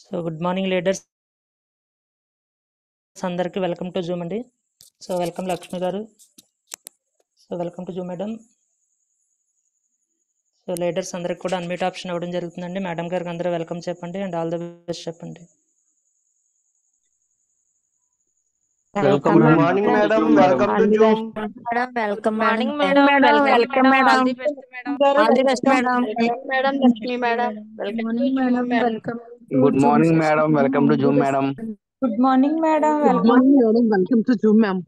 So good morning leaders అందరికీ welcome to Zoom అండి. So welcome Lakshmi గారు. So welcome to Zoom madam. So leaders అందరికి కూడా unmute option ఇవ్వడం జరుగుతుందండి. మేడం గారికి అందరూ వెల్కమ్ చెప్పండి అండ్ ఆల్ ది బెస్ట్ చెప్పండి. Welcome Good madam. morning, madam. Welcome to Zoom. Madam, welcome Morning, madam. madam. Welcome, madam. All madam. the best, madam. All the best, madam. Madam, Lakshmi, madam. Welcome to Zoom, madam. Welcome. Good morning, madam. Welcome to Zoom, madam. Good morning, madam. Good Welcome. morning, madam. Welcome to Zoom, ma'am.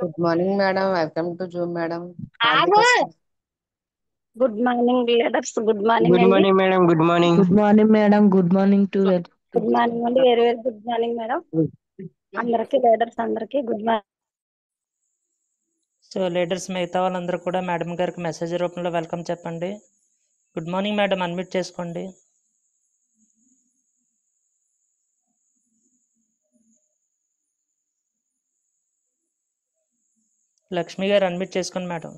Good morning, madam. Welcome to Zoom, madam. Good morning, leaders. Good morning, Good Andy. morning, madam. Good morning. Good morning, madam. Good morning to Good morning, Andy. Very, very good morning, madam. అందరికి leaders అందరికి good morning. So leaders మిగతా వాళ్ళందరూ కూడా madam గారికి message రూపంలో welcome చెప్పండి. Good morning madam, unmute చేసుకోండి. లక్ష్మి గారు అన్మ్యూట్ చేసుకోండి madam.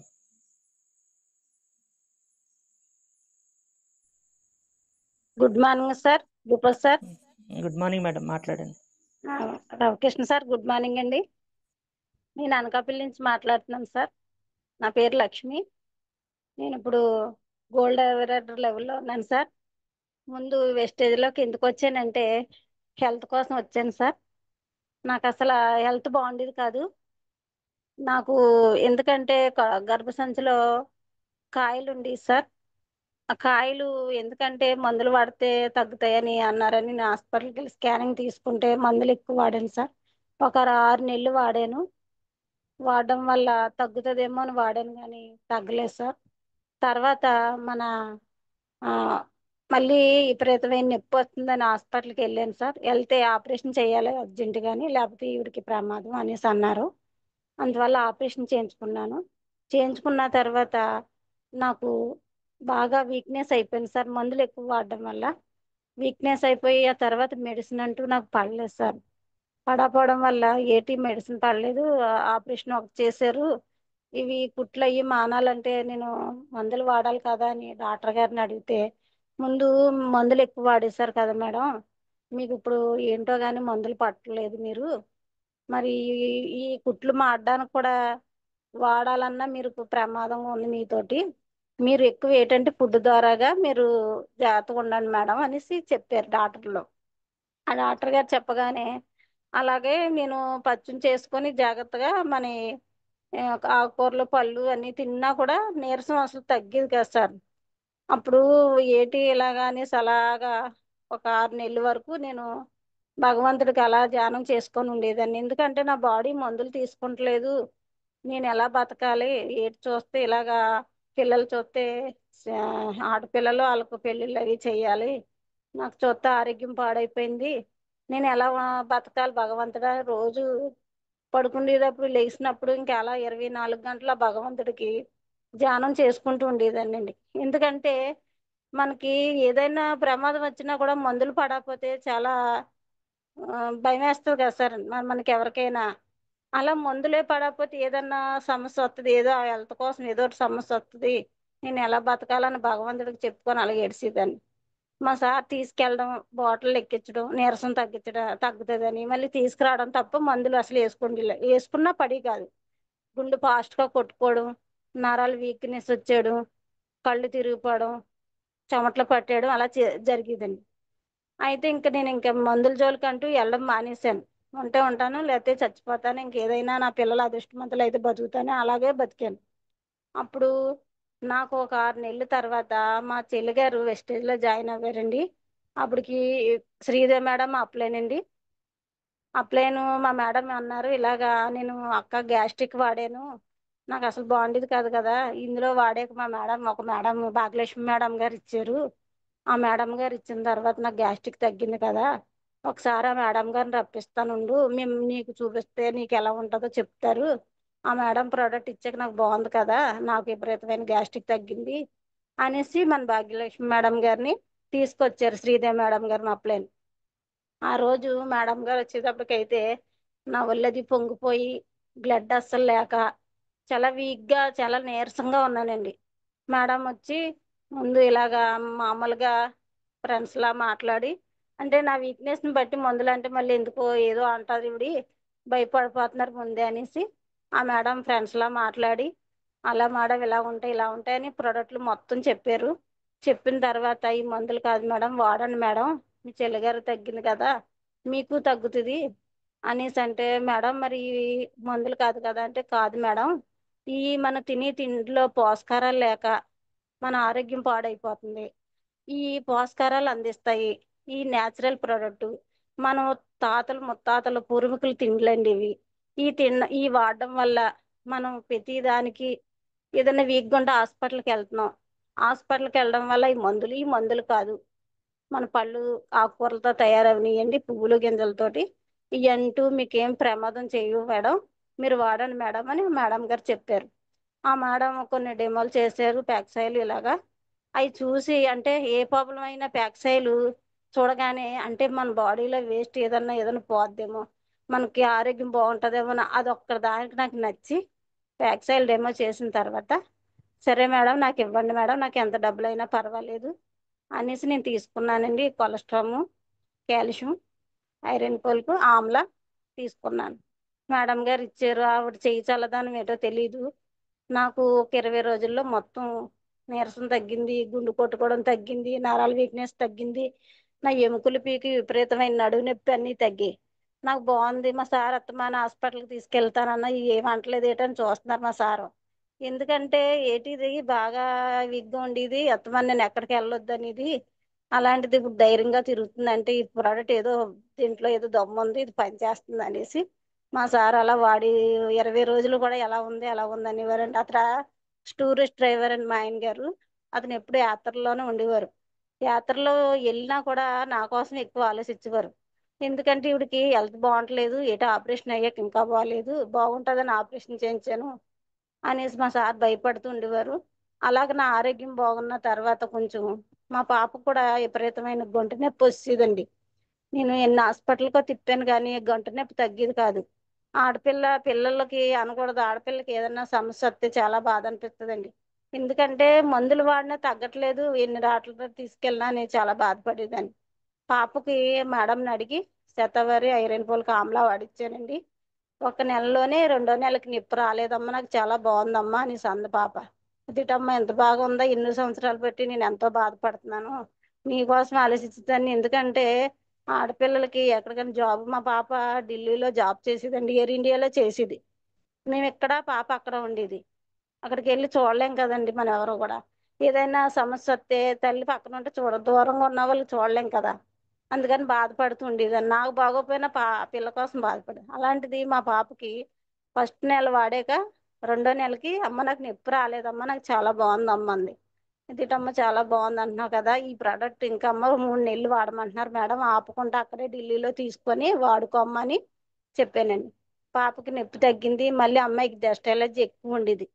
Good morning, sir. Gopal sir. Good morning madam, మాట్లాడండి. రవికృష్ణ సార్ గుడ్ మార్నింగ్ అండి. నేను అనకాపల్లి నుంచి మాట్లాడుతున్నాను సార్. నా పేరు లక్ష్మి. నేను ఇప్పుడు గోల్డ్ అవరేటర్ లెవెల్లో ఉన్నాను సార్. ముందు వెస్టేజ్లోకి ఎందుకు వచ్చానంటే హెల్త్ కోసం వచ్చాను సార్. నాకు అసలు హెల్త్ బాగుండేది కాదు. నాకు ఎందుకంటే గర్భసంచిలో కాయలు ఉండేవి సార్. ఆ కాయలు ఎందుకంటే మందులు వాడితే తగ్గుతాయని అన్నారని నేను హాస్పిటల్కి వెళ్ళి స్కానింగ్ తీసుకుంటే మందులు ఎక్కువ వాడాను సార్. ఒక 6 నెలలు వాడాను. వాడడం వల్ల తగ్గుతుందేమో అని వాడాను కానీ తగ్గలేదు సార్. తర్వాత మన ఆ, మళ్ళీ విపరీతమైన నొప్పి వస్తుందని హాస్పిటల్కి వెళ్ళాను సార్. వెళ్తే ఆపరేషన్ చేయాలి అర్జెంట్ గాని లేకపోతే ఈవిడికి ప్రమాదం అనేసి అన్నారు. అందువల్ల ఆపరేషన్ చేయించుకున్నాను. చేయించుకున్న తర్వాత నాకు బాగా వీక్నెస్ అయిపోయింది సార్. మందులు ఎక్కువ వాడడం వల్ల వీక్నెస్ అయిపోయి ఆ తర్వాత మెడిసిన్ అంటూ నాకు పడలేదు సార్. పడకపోవడం వల్ల ఏటీ మెడిసిన్ పడలేదు. ఆపరేషన్ ఒకటి చేశారు. ఇవి కుట్లు అయ్యి మానాలంటే నేను మందులు వాడాలి కదా అని డాక్టర్ గారిని అడిగితే ముందు మందులు ఎక్కువ వాడేశారు కదా మేడం, మీకు ఇప్పుడు ఏంటో కానీ మందులు పట్టలేదు మీరు, మరి ఈ కుట్లు మాడడానికి కూడా వాడాలన్నా మీరు ప్రమాదంగా ఉంది మీతోటి, మీరు ఎక్కువ ఏంటంటే ఫుడ్ ద్వారాగా మీరు జాగ్రత్తగా ఉండండి మేడం అనేసి చెప్పారు డాక్టర్లు. ఆ డాక్టర్ గారు చెప్పగానే అలాగే నేను పచ్చం చేసుకొని జాగ్రత్తగా మన ఆకుకూరలు పళ్ళు అన్నీ తిన్నా కూడా నీరసం అసలు తగ్గేది కదా సార్. అప్పుడు ఏటి ఇలాగా అనేసి అలాగా ఒక 6 నెలల వరకు నేను భగవంతుడికి అలా ధ్యానం చేసుకొని ఉండేదాన్ని. ఎందుకంటే నా బాడీ మందులు తీసుకుంటలేదు, నేను ఎలా బతకాలి, ఏటి చూస్తే ఇలాగా పిల్లలు చూస్తే ఆడపిల్లలు వాళ్ళకు పెళ్ళిళ్ళు అవి చెయ్యాలి, నాకు చూస్తే ఆరోగ్యం పాడైపోయింది, నేను ఎలా బతకాలి భగవంతుడా. రోజు పడుకునేటప్పుడు లేచినప్పుడు ఇంకా అలా 24 గంటల భగవంతుడికి ధ్యానం చేసుకుంటూ ఉండేదాన్ని అండి. ఎందుకంటే మనకి ఏదైనా ప్రమాదం వచ్చినా కూడా మందులు పడకపోతే చాలా భయం వేస్తుంది కదా సార్. మనకి ఎవరికైనా అలా మందులే పడకపోతే ఏదన్నా సమస్య వస్తుంది, ఏదో హెల్త్ కోసం ఏదో ఒకటి సమస్య వస్తుంది, నేను ఎలా బతకాలని భగవంతుడికి చెప్పుకొని అలా ఏడిసేదాన్ని. మా సార్ తీసుకెళ్ళడం, బాటిల్ ఎక్కించడం, నీరసం తగ్గుతుందని మళ్ళీ తీసుకురావడం తప్ప మందులు అసలు వేసుకున్నా పడి కాదు. గుండె ఫాస్ట్గా కొట్టుకోవడం, నరాలు వీక్నెస్ వచ్చేయడం, కళ్ళు తిరిగిపోవడం, చెమటలు పట్టేయడం అలా జరిగేదండి. అయితే నేను ఇంకా మందుల జోలికంటూ వెళ్ళడం మానేశాను. ఉంటే ఉంటాను లేకపోతే చచ్చిపోతాను, ఇంకేదైనా నా పిల్లల అదృష్టవంతులు అయితే బతుకుతాను, అలాగే బతికాను. అప్పుడు నాకు ఒక 6 నెలల తర్వాత మా చెల్లిగారు వెస్టేజ్లో జాయిన్ అవ్వారండి. అప్పటికి శ్రీదేవి మేడం అప్లైనండి. అప్లైను మా మేడం అన్నారు ఇలాగా నేను అక్క గ్యాస్ట్రిక్ వాడాను, నాకు అసలు బాగుండేది కాదు కదా, ఇందులో వాడాక మా మేడం ఒక మేడం భాగ్యలక్ష్మి మేడం గారు ఇచ్చారు. ఆ మేడం గారు ఇచ్చిన తర్వాత నాకు గ్యాస్ట్రిక్ తగ్గింది కదా, ఒకసారి ఆ మేడం గారిని రప్పిస్తానుండు, మేము నీకు చూపిస్తే నీకు ఎలా ఉంటుందో చెప్తారు, ఆ మేడం ప్రోడక్ట్ ఇచ్చాక నాకు బాగుంది కదా, నాకు విపరీతమైన గ్యాస్ట్రిక్ తగ్గింది అనేసి మన భాగ్యలక్ష్మి మేడం గారిని తీసుకొచ్చారు శ్రీదేవి మేడం గారిని అప్లైన్. ఆ రోజు మేడం గారు వచ్చేటప్పటికైతే నా ఒళ్ళది పొంగిపోయి బ్లడ్ అస్సలు లేక చాలా వీక్గా చాలా నీరసంగా ఉన్నానండి. మేడం వచ్చి ముందు ఇలాగా మామూలుగా ఫ్రెండ్స్లా మాట్లాడి అంటే నా వీక్నెస్ని బట్టి మందులు అంటే మళ్ళీ ఎందుకో ఏదో అంటారు ఇవిడి భయపడిపోతున్నారు ముందే అనేసి ఆ మేడం ఫ్రెండ్స్లా మాట్లాడి అలా మేడం ఇలా ఉంటాయి ఇలా ఉంటాయని ప్రోడక్ట్లు మొత్తం చెప్పారు. చెప్పిన తర్వాత ఈ మందులు కాదు మేడం వాడండి మేడం, మీ చెల్లిగారు తగ్గింది కదా మీకు తగ్గుతుంది అనేసి అంటే, మేడం మరి ఇవి మందులు కాదు కదా అంటే, కాదు మేడం ఈ మన తినే తిండిలో పోషకారాలు లేక మన ఆరోగ్యం పాడైపోతుంది. ఈ పోషకారాలు అందిస్తాయి ఈ న్యాచురల్ ప్రోడక్ట్. మనం తాతలు ముత్తాతలు పూర్వీకులు తిండ్లండి ఇవి. ఈ వాడడం వల్ల మనం ప్రతి దానికి ఏదైనా వీక్గా ఉంటే హాస్పిటల్కి వెళ్తున్నాం. హాస్పిటల్కి వెళ్ళడం వల్ల ఈ మందులు కాదు, మన పళ్ళు ఆకుకూరలతో తయారవనియండి, పువ్వులు గింజలతోటి. ఇవంటూ మీకేం ప్రమాదం చేయవు మేడం, మీరు వాడండి మేడం అని మేడం గారు చెప్పారు. ఆ మేడం కొన్ని డెమోలు చేశారు ప్యాక్సాయిలు ఇలాగా. అవి చూసి అంటే ఏ ప్రాబ్లం అయినా ప్యాక్సాయిలు చూడగానే అంటే మన బాడీలో వేస్ట్ ఏదన్నా పోద్దేమో, మనకి ఆరోగ్యం బాగుంటుందేమో అది ఒక్క దానికి నాకు నచ్చి ప్యాక్సాయిల్ డెమో చేసిన తర్వాత, సరే మేడం నాకు ఇవ్వండి మేడం, నాకు ఎంత డబ్బులైనా పర్వాలేదు అనేసి నేను తీసుకున్నానండి. కొలెస్ట్రాము, కాల్షియం, ఐరన్ పోల్కు, ఆమ్లా తీసుకున్నాను. మేడం గారు ఇచ్చారు. ఆవిడ చెయ్యి చల్లదనం ఏంటో తెలీదు, నాకు ఒక 20 రోజుల్లో మొత్తం నీరసం తగ్గింది, గుండు కొట్టుకోవడం తగ్గింది, నరాల వీక్నెస్ తగ్గింది, నా ఎముకలు పీకి విపరీతమైన నడువు నొప్పి అన్నీ తగ్గాయి. నాకు బాగుంది. మా సార్ అత్తమాన హాస్పిటల్కి తీసుకెళ్తానన్నా ఏమంటలేదు ఏంటని చూస్తున్నారు మా సారు. ఎందుకంటే ఏటిది బాగా వీక్గా ఉండేది అత్తమాన నేను ఎక్కడికి వెళ్ళొద్దు అనేది, అలాంటిది ఇప్పుడు ధైర్యంగా తిరుగుతుందంటే ఈ ప్రోడక్ట్ ఏదో దీంట్లో ఏదో దమ్ము ఉంది, ఇది పనిచేస్తుంది అనేసి మా సార్ అలా వాడి 20 రోజులు కూడా ఎలా ఉంది ఎలా ఉంది అనేవారండి. అతను టూరిస్ట్ డ్రైవర్ అండి మా ఆయన గారు. అతను ఎప్పుడు యాత్రలోనే ఉండేవారు. యాత్రలో వెళ్ళినా కూడా నా కోసం ఎక్కువ ఆలోచించేవారు. ఎందుకంటే ఇవిడికి హెల్త్ బాగుంటలేదు, ఏటో ఆపరేషన్ అయ్యాక ఇంకా బాగుంటుందని ఆపరేషన్ చేయించాను అనేసి మా సార్ భయపడుతూ ఉండేవారు. అలాగే నా ఆరోగ్యం బాగున్న తర్వాత కొంచెం మా పాప కూడా విపరీతమైన గొంతు నొప్పి వచ్చేదండి. నేను ఎన్ని హాస్పిటల్కో తిప్పాను కానీ గొంతు నొప్పి తగ్గేది కాదు. పిల్లలకి అనకూడదు, ఆడపిల్లకి ఏదైనా సమస్య వస్తే చాలా బాధ అనిపిస్తుందండి. ఎందుకంటే మందులు వాడినా తగ్గట్లేదు, ఎన్ని డాక్టర్ల తీసుకెళ్ళినా నేను చాలా బాధపడేదాన్ని. పాపకి మేడంని అడిగి శతవారి ఐరన్ పోల్కి ఆమ్లా వాడిచ్చానండి. ఒక నెలలోనే 2వ నెలకి నొప్పి రాలేదమ్మా, నాకు చాలా బాగుందమ్మా అని సంద పాప. అదిటమ్మా ఎంత బాగుందా, ఎన్ని సంవత్సరాలు బట్టి నేను ఎంతో బాధపడుతున్నాను, నీకోసం ఆలోచిస్తాను. ఎందుకంటే ఆడపిల్లలకి ఎక్కడికైనా జాబ్, మా పాప ఢిల్లీలో జాబ్ చేసేదండి, ఎయిర్ ఇండియాలో చేసేది. మేము ఇక్కడ, పాప అక్కడ ఉండేది. అక్కడికి వెళ్ళి చూడలేం కదండి మనం ఎవరు కూడా. ఏదైనా సమస్య వస్తే తల్లి పక్కన ఉంటే దూరంగా ఉన్న వాళ్ళు చూడలేం కదా. అందుకని బాధపడుతూ ఉండేదాన్ని. నాకు బాగోపోయినా పిల్ల కోసం బాధపడేది. అలాంటిది మా పాపకి ఫస్ట్ నెల వాడాక 2వ నెలకి అమ్మ నాకు నొప్పి రాలేదమ్మా, నాకు చాలా బాగుందమ్మ అంది. ఇదిటమ్మ చాలా బాగుంది అంటున్నావు కదా, ఈ ప్రోడక్ట్ ఇంకా అమ్మ 3 నెలలు వాడమంటున్నారు మేడం, ఆపకుండా అక్కడే ఢిల్లీలో తీసుకొని వాడుకోమ్మని చెప్పానండి. పాపకి నొప్పి తగ్గింది. మళ్ళీ అమ్మాయికి డస్ట్ ఎలర్జీ ఎక్కువ ఉండేది,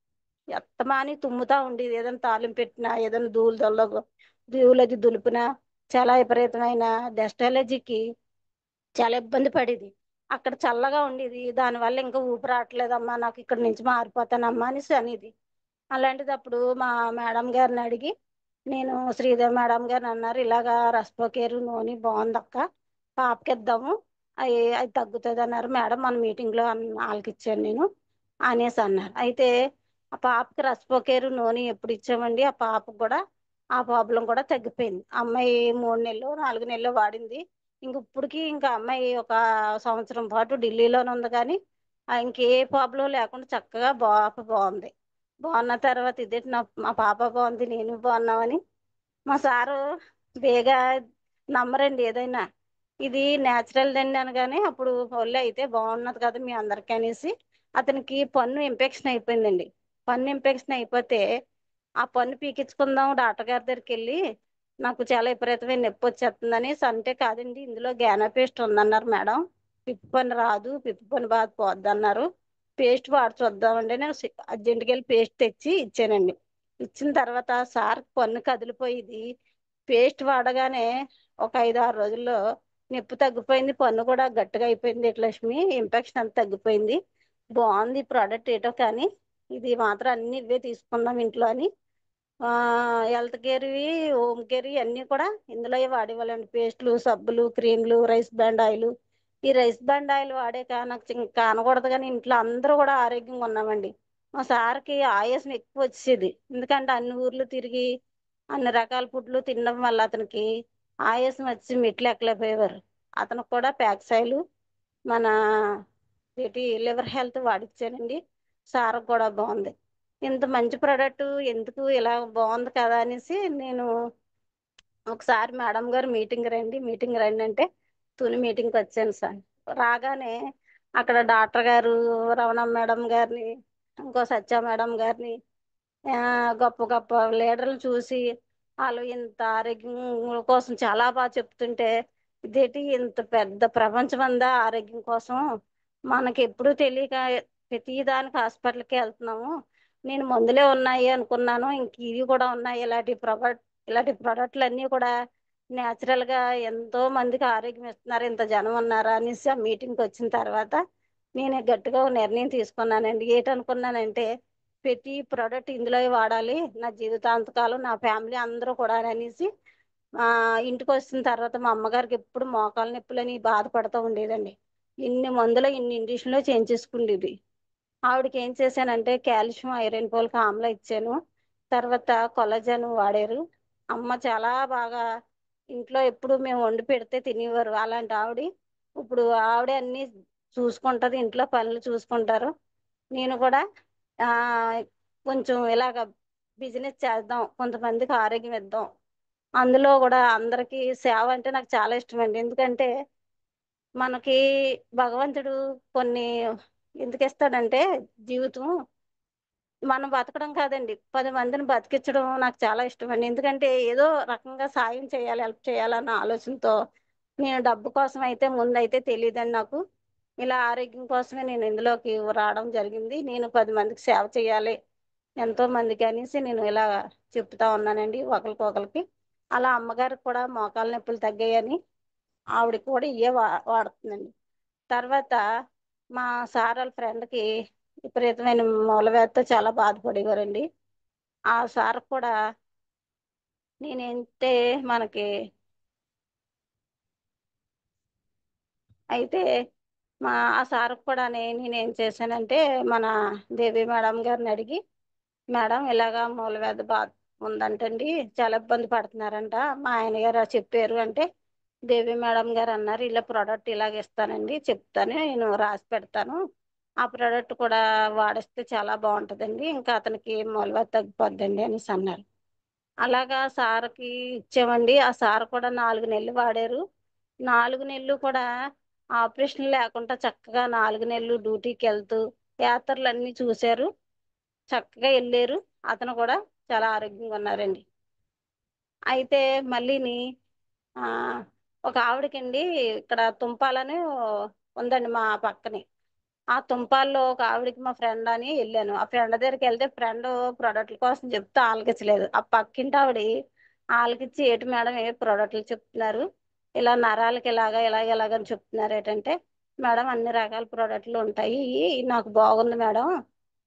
ఎత్తమాని తుమ్ముతా ఉండేది. ఏదైనా తాలింపు పెట్టినా, ఏదైనా ధూళది దులిపినా చాలా విపరీతమైన డస్ట్ ఎలర్జీకి చాలా ఇబ్బంది పడేది. అక్కడ చల్లగా ఉండేది, దానివల్ల ఇంకా ఊపిరి రావట్లేదమ్మా, నాకు ఇక్కడ నుంచి మారిపోతానమ్మా అనేసి అనేది. అలాంటిది అప్పుడు మా మేడం గారిని అడిగి, నేను శ్రీదేవి మేడం గారిని అన్నారు, ఇలాగా రస్పోకేరు నూనె బాగుంది అక్క, పాపకి ఇద్దాము, అది తగ్గుతుంది అన్నారు మేడం. మన మీటింగ్లో వాళ్ళకి ఇచ్చాను నేను అనేసి అన్నారు. అయితే ఆ పాపకి రస్పోకేరు నూనె ఎప్పుడు ఇచ్చామండి, ఆ పాపకు కూడా ఆ ప్రాబ్లం కూడా తగ్గిపోయింది. అమ్మాయి 3 నెలలు 4 నెలలు వాడింది. ఇప్పటికి ఇంకా అమ్మాయి ఒక సంవత్సరం పాటు ఢిల్లీలోనే ఉంది కానీ ఇంకే ప్రాబ్లం లేకుండా చక్కగా పాప బాగుంది. బాగున్న తర్వాత ఇదేంటి మా పాప బాగుంది నేను బాగున్నామని మా సారు బేగా నమ్మరండి ఏదైనా. ఇది న్యాచురల్ దండి అనగానే అప్పుడు ఒళ్ళు అయితే బాగున్నది కదా మీ అందరికీ అనేసి, అతనికి పన్ను ఇన్ఫెక్షన్ అయిపోయిందండి. పన్ను ఇన్ఫెక్షన్ అయిపోతే ఆ పన్ను పీకించుకుందాం డాక్టర్ గారి దగ్గరికి వెళ్ళి, నాకు చాలా విపరీతమైన నొప్పి వచ్చేస్తుందని అంటే, కాదండి ఇందులో గ్యానా పేస్ట్ ఉందన్నారు మేడం, పిప్పి పని రాదు, పిప్పి పని బాధ పోద్ది అన్నారు, పేస్ట్ వాడి చూద్దామండి. నేను అర్జెంట్కి వెళ్ళి పేస్ట్ తెచ్చి ఇచ్చానండి. ఇచ్చిన తర్వాత సార్ పన్ను కదిలిపోయింది. పేస్ట్ వాడగానే ఒక 5-6 రోజుల్లో నొప్పి తగ్గిపోయింది, పన్ను కూడా గట్టిగా అయిపోయింది. లక్ష్మి ఇన్ఫెక్షన్ అంత తగ్గిపోయింది, బాగుంది ప్రోడక్ట్ ఏటో కానీ ఇది మాత్రం అన్ని ఇవే తీసుకుందాం ఇంట్లో అని హెల్త్ కేర్వి, హోమ్ కేర్ అన్నీ కూడా ఇందులో వాడేవాళ్ళండి. పేస్ట్లు, సబ్బులు, క్రీమ్లు, రైస్ బ్రాండ్ ఆయిల్. ఈ రైస్ బ్రాండ్ ఆయిల్ వాడాక నాకు ఇంకా అనకూడదు కానీ ఇంట్లో అందరూ కూడా ఆరోగ్యంగా ఉన్నామండి. మా సార్కి ఆయాసం ఎక్కువ వచ్చేది, ఎందుకంటే అన్ని ఊర్లు తిరిగి అన్ని రకాల ఫుడ్లు తినడం వల్ల అతనికి ఆయాసం వచ్చి మెట్లు ఎక్కలేకపోయేవారు. అతనికి కూడా ప్యాక్స్ ఆయిల్, మన లివర్ హెల్త్ వాడిచ్చానండి. సార్ కూడా బాగుంది. ఇంత మంచి ప్రోడక్ట్ ఎందుకు ఇలా బాగుంది కదా అనేసి నేను ఒకసారి మేడం గారు మీటింగ్ రండి అంటే తుని మీటింగ్కి వచ్చాను సార్. రాగానే అక్కడ డాక్టర్ గారు, రమణ మేడం గారిని, ఇంకో సత్య మేడం గారిని, గొప్ప గొప్ప లీడర్లు చూసి వాళ్ళు ఇంత ఆరోగ్యం కోసం చాలా బాగా చెప్తుంటే, ఇదేంటి ఇంత పెద్ద ప్రపంచం అందా ఆరోగ్యం కోసం, మనకి ఎప్పుడూ తెలియక ప్రతి దానికి హాస్పిటల్కి వెళ్తున్నాము. నేను మందులే ఉన్నాయి అనుకున్నాను, ఇంక ఇవి కూడా ఉన్నాయి. ఇలాంటి ప్రోడక్ట్లు అన్నీ కూడా న్యాచురల్గా ఎంతో మందికి ఆరోగ్యం ఇస్తున్నారు, ఇంత జనం ఉన్నారా అనేసి ఆ మీటింగ్కి వచ్చిన తర్వాత నేను గట్టిగా ఒక నిర్ణయం తీసుకున్నానండి. ఏంటనుకున్నానంటే, ప్రతి ప్రోడక్ట్ ఇందులో వాడాలి నా జీవితాంతకాలం, నా ఫ్యామిలీ అందరూ కూడా అనేసి ఇంటికి వచ్చిన తర్వాత మా అమ్మగారికి ఎప్పుడు మోకాలు నొప్పులని బాధపడుతూ ఉండేదండి. ఇన్ని మందులు ఇన్ని ఇంజక్షన్లు చేయించేసుకుండేది. ఆవిడకి ఏం చేశానంటే కాల్షియం, ఐరన్ పోల్కి ఆమ్లా ఇచ్చాను. తర్వాత కొలజన్ వాడారు. అమ్మ చాలా బాగా ఇంట్లో ఎప్పుడు మేము వండి పెడితే తినేవారు. అలాంటి ఆవిడ ఇప్పుడు ఆవిడే అన్ని చూసుకుంటది, ఇంట్లో పనులు చూసుకుంటారు. నేను కూడా ఆ కొంచెం ఇలాగ బిజినెస్ చేద్దాం, కొంతమందికి ఆరోగ్యం ఇద్దాం, అందులో కూడా అందరికీ సేవ అంటే నాకు చాలా ఇష్టం అండి. ఎందుకంటే మనకి భగవంతుడు కొన్ని ఎందుకు ఇస్తాడంటే, జీవితం మనం బతకడం కాదండి, 10 మందిని బతికించడం నాకు చాలా ఇష్టం అండి. ఎందుకంటే ఏదో రకంగా సాయం చేయాలి, హెల్ప్ చేయాలన్న ఆలోచనతో, నేను డబ్బు కోసం అయితే ముందైతే తెలియదండి నాకు. ఇలా ఆరోగ్యం కోసమే నేను ఇందులోకి రావడం జరిగింది. నేను 10 మందికి సేవ చేయాలి ఎంతో మందికి అనేసి నేను ఇలా చెప్తా ఉన్నానండి ఒకరికొకరికి. అలా అమ్మగారికి కూడా మోకాలు నొప్పులు తగ్గాయని ఆవిడకి కూడా ఇవే వాడుతుందండి. తర్వాత మా సార్ వాళ్ళ ఫ్రెండ్కి విపరీతమైన మూలవ్యాధితో చాలా బాధపడేవారండి. ఆ సార్ కూడా నేనంటే మనకి అయితే ఆ సార్ కూడా నేనేం చేశానంటే మన దేవి మేడం గారిని అడిగి, మేడం ఇలాగా మూలవ్యాధి బాధ ఉందంటండి, చాలా ఇబ్బంది పడుతున్నారంట, మా ఆయన గారు చెప్పారు అంటే, దేవి మేడం గారు అన్నారు ఇలా ప్రోడక్ట్ ఇలాగ ఇస్తానండి, చెప్తాను, నేను రాసి పెడతాను, ఆ ప్రోడక్ట్ కూడా వాడిస్తే చాలా బాగుంటుందండి, ఇంకా అతనికి మూలవ్యాధి తగ్గిపోద్దండి అనేసి అన్నారు. అలాగా సార్కి ఇచ్చామండి. ఆ సార్ కూడా 4 నెలలు వాడారు. 4 నెలలు కూడా ఆపరేషన్ లేకుండా చక్కగా 4 నెలలు డ్యూటీకి వెళ్తూ యాత్రలు అన్నీ చూశారు, చక్కగా వెళ్ళారు. అతను కూడా చాలా ఆరోగ్యంగా ఉన్నారండి. అయితే మళ్ళీని ఆ, ఒక ఆవిడకండి ఇక్కడ తుంపాలని ఉందండి మా పక్కనే. ఆ తుంపాల్లో ఒక ఆవిడకి మా ఫ్రెండ్ అని వెళ్ళాను. ఆ ఫ్రెండ్ దగ్గరికి వెళ్తే ఫ్రెండ్ ప్రోడక్ట్ల కోసం చెప్తే ఆలకించలేదు. ఆ పక్కింటి ఆవిడ ఆలకిచ్చి, ఏటి మేడం ఏ ప్రోడక్ట్లు చెప్తున్నారు, ఇలా నరాలకి ఇలాగని చెప్తున్నారు ఏంటంటే, మేడం అన్ని రకాల ప్రోడక్ట్లు ఉంటాయి, నాకు బాగుంది మేడం,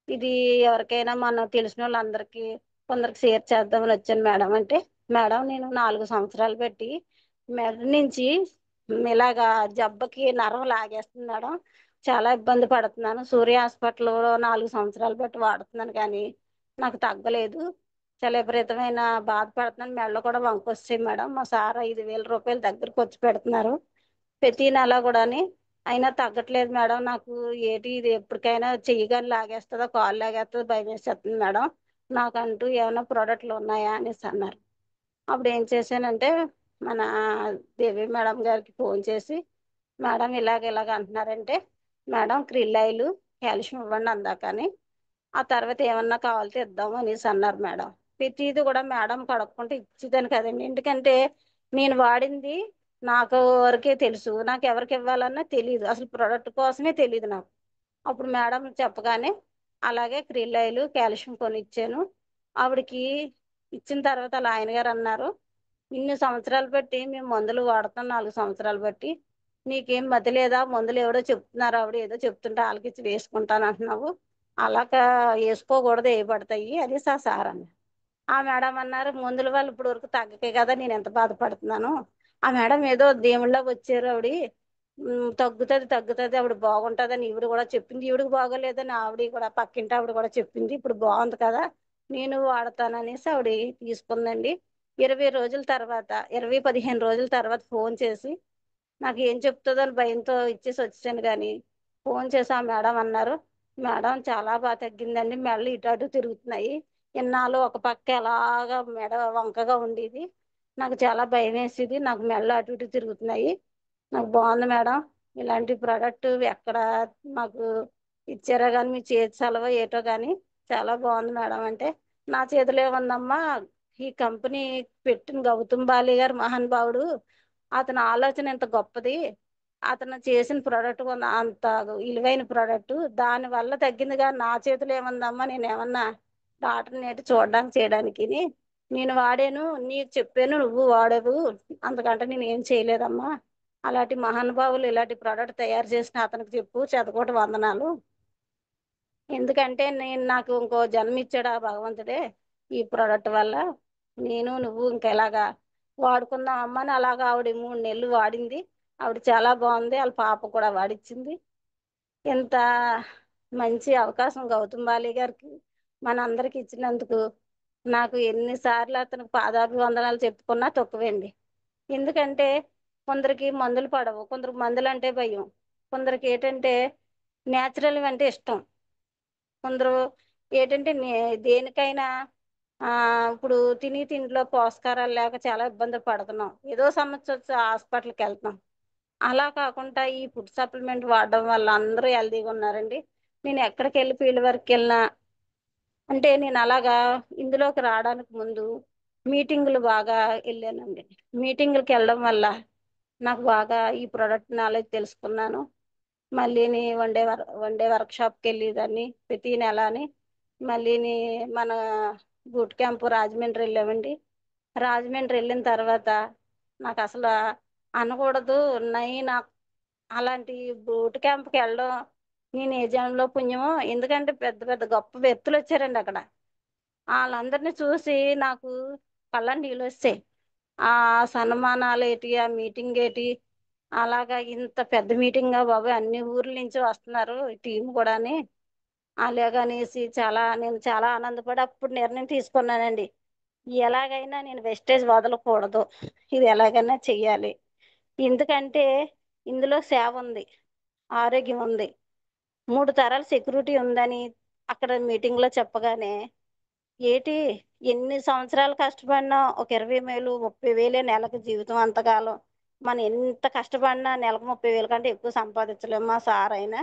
ఇది ఎవరికైనా మన తెలిసిన వాళ్ళందరికీ కొందరికి షేర్ చేద్దామని వచ్చాను మేడం అంటే, మేడం నేను 4 సంవత్సరాలు పెట్టి మెడ నుంచి ఇలాగా జబ్బకి నరం లాగేస్తుంది మేడం, చాలా ఇబ్బంది పడుతున్నాను, సూర్య హాస్పిటల్లో 4 సంవత్సరాలు బట్టి వాడుతున్నాను కానీ నాకు తగ్గలేదు, చాలా విపరీతమైన బాధపడుతున్నాను, మెడలో కూడా వంకొస్తాయి మేడం, మా సార్ 5,000 రూపాయలు దగ్గరకు వచ్చి పెడుతున్నారు ప్రతి నెల కూడాని, అయినా తగ్గట్లేదు మేడం, నాకు ఏటి ఇది ఎప్పటికైనా చెయ్యి కానీ లాగేస్తుందో కాలు లాగేస్తుందో భయం వేసేస్తుంది మేడం, నాకంటూ ఏమైనా ప్రోడక్ట్లు ఉన్నాయా అనేసి అన్నారు. అప్పుడు ఏం చేశానంటే మన దేవి మేడం గారికి ఫోన్ చేసి, మేడం ఇలాగ అంటున్నారంటే, మేడం క్రిల్ ఆయిల్, కాల్షియం ఇవ్వండి అందాకని, ఆ తర్వాత ఏమన్నా కావాలితే ఇద్దాము అనేసి అన్నారు మేడం. ప్రతిది కూడా మేడం కడుక్కుంటే ఇచ్చేదాన్ని కదండి, ఎందుకంటే నేను వాడింది నాకు వరకే తెలుసు, నాకు ఎవరికి ఇవ్వాలన్నా తెలియదు, అసలు ప్రోడక్ట్ కోసమే తెలియదు నాకు. అప్పుడు మేడం చెప్పగానే అలాగే క్రిల్ ఆయిల్, కాల్షియం కొని ఇచ్చాను. ఆవిడకి ఇచ్చిన తర్వాత అలా ఆయన గారు అన్నారు, ఇన్ని సంవత్సరాలు బట్టి మేము మందులు వాడుతాం, 4 సంవత్సరాలు బట్టి నీకేం మతి లేదా, మందులు ఎవడో చెప్తున్నారు, ఆవిడ ఏదో చెప్తుంటే ఆలకిచ్చి వేసుకుంటాను అంటున్నావు, అలాగా వేసుకోకూడదు, ఏ పడతాయి అనేసి ఆ సార్ అన్నారు. ఆ మేడం అన్నారు, మందుల వల్ల ఇప్పుడు వరకు తగ్గకే కదా నేను ఎంత బాధపడుతున్నాను. ఆ మేడం ఏదో దేవుళ్ళ వచ్చారు ఆవిడ, తగ్గుతుంది తగ్గుతుంది ఆవిడ బాగుంటుందని ఈవిడ కూడా చెప్పింది. ఈవిడికి బాగోలేదని ఆవిడ కూడా పక్కింటి ఆవిడ కూడా చెప్పింది. ఇప్పుడు బాగుంది కదా నేను వాడతాననేసి ఆవిడ తీసుకుందండి. 20 రోజుల తర్వాత 15 రోజుల తర్వాత ఫోన్ చేసి నాకు ఏం చెప్తుందో అని భయంతో ఇచ్చేసి వచ్చాను. కానీ ఫోన్ చేసి ఆ మేడం అన్నారు, మేడం చాలా బాగా తగ్గిందండి, మెడలు ఇటు అటు తిరుగుతున్నాయి, ఇన్నాళ్ళు ఒక పక్క ఎలాగా మెడ వంకగా ఉండేది, నాకు చాలా భయం వేసేది, నాకు మెడలు అటు ఇటు తిరుగుతున్నాయి, నాకు బాగుంది మేడం, ఇలాంటి ప్రోడక్ట్ ఎక్కడ మాకు ఇచ్చారో కానీ మీ చేతి సెలవు ఏటో కానీ చాలా బాగుంది మేడం అంటే, నా చేతిలో ఏముందమ్మా, ఈ కంపెనీ పెట్టిన గౌతమ్ బాలి గారు మహానుభావుడు, అతని ఆలోచన ఎంత గొప్పది, అతను చేసిన ప్రోడక్ట్ అంత విలువైన ప్రోడక్ట్, దాని వల్ల తగ్గింది. కానీ నా చేతిలో ఏముందమ్మా, నేను ఏమన్నా డాక్టర్ నేటి చూడడానికి చేయడానికి నేను వాడాను, నీకు చెప్పాను నువ్వు వాడవు, అంతకంటే నేను ఏం చేయలేదమ్మా, అలాంటి మహానుభావులు ఇలాంటి ప్రోడక్ట్ తయారు చేసిన అతనికి చెప్పు, శతకోటి వందనాలు, ఎందుకంటే నాకు ఇంకో జన్మ ఇచ్చాడు ఆ భగవంతుడే ఈ ప్రోడక్ట్ వల్ల, నేను నువ్వు ఇంకెలాగా వాడుకుందాం అమ్మ అని అలాగా ఆవిడ 3 నెలలు వాడింది. ఆవిడ చాలా బాగుంది, వాళ్ళ పాప కూడా వాడిచ్చింది. ఇంత మంచి అవకాశం గౌతమ్ బాలి గారికి మనందరికి ఇచ్చినందుకు నాకు ఎన్నిసార్లు అతనికి పాదాభివందనాలు చెప్పుకున్నా తక్కువేండి. ఎందుకంటే కొందరికి మందులు పడవు, కొందరికి మందులు అంటే భయం, కొందరికి ఏంటంటే న్యాచురల్ అంటే ఇష్టం, కొందరు ఏంటంటే దేనికైనా ఇప్పుడు తిండిలో పోషకారాలు లేక చాలా ఇబ్బంది పడుతున్నాం, ఏదో సమస్య వచ్చి హాస్పిటల్కి వెళ్తున్నాం. అలా కాకుండా ఈ ఫుడ్ సప్లిమెంట్ వాడడం వల్ల అందరూ హెల్తీగా ఉన్నారండి. నేను ఎక్కడికి వెళ్ళి ఫీల్డ్ వర్క్ వెళ్ళినా అంటే నేను అలాగా ఇందులోకి రావడానికి ముందు మీటింగులు బాగా వెళ్ళానండి. మీటింగులకి వెళ్ళడం వల్ల నాకు బాగా ఈ ప్రోడక్ట్ నాలెడ్జ్ తెలుసుకున్నాను. మళ్ళీ వన్ డే వర్క్షాప్కి వెళ్ళేదాన్ని ప్రతి నెలని. మళ్ళీ మన బూట్ క్యాంప్ రాజమండ్రి వెళ్ళామండి. రాజమండ్రి వెళ్ళిన తర్వాత నాకు అసలు అనకూడదు నాకు అలాంటి బూట్ క్యాంప్కి వెళ్ళడం నేను ఏ జనంలో పుణ్యమో, ఎందుకంటే పెద్ద పెద్ద గొప్ప వ్యక్తులు వచ్చారండి అక్కడ. వాళ్ళందరినీ చూసి నాకు కళ్ళని నీళ్ళు వస్తాయి. ఆ సన్మానాలు ఏంటి, ఆ మీటింగ్ ఏంటి, అలాగా ఇంత పెద్ద మీటింగ్గా బాబాయ్, అన్ని ఊర్ల నుంచి వస్తున్నారు టీం కూడాని, అలాగనేసి నేను చాలా ఆనందపడి అప్పుడు నిర్ణయం తీసుకున్నానండి, ఎలాగైనా నేను వెస్టేజ్ వదలకూడదు, ఇది ఎలాగైనా చెయ్యాలి. ఎందుకంటే ఇందులో సేవ ఉంది, ఆరోగ్యం ఉంది, 3 తరాల సెక్యూరిటీ ఉందని అక్కడ మీటింగ్లో చెప్పగానే ఏటి ఎన్ని సంవత్సరాలు కష్టపడినా ఒక 20,000 30,000 నెలకు జీవితం అంతకాలం మనం ఎంత కష్టపడినా నెలకు 30,000 కంటే ఎక్కువ సంపాదించలేము. మా సార్ అయినా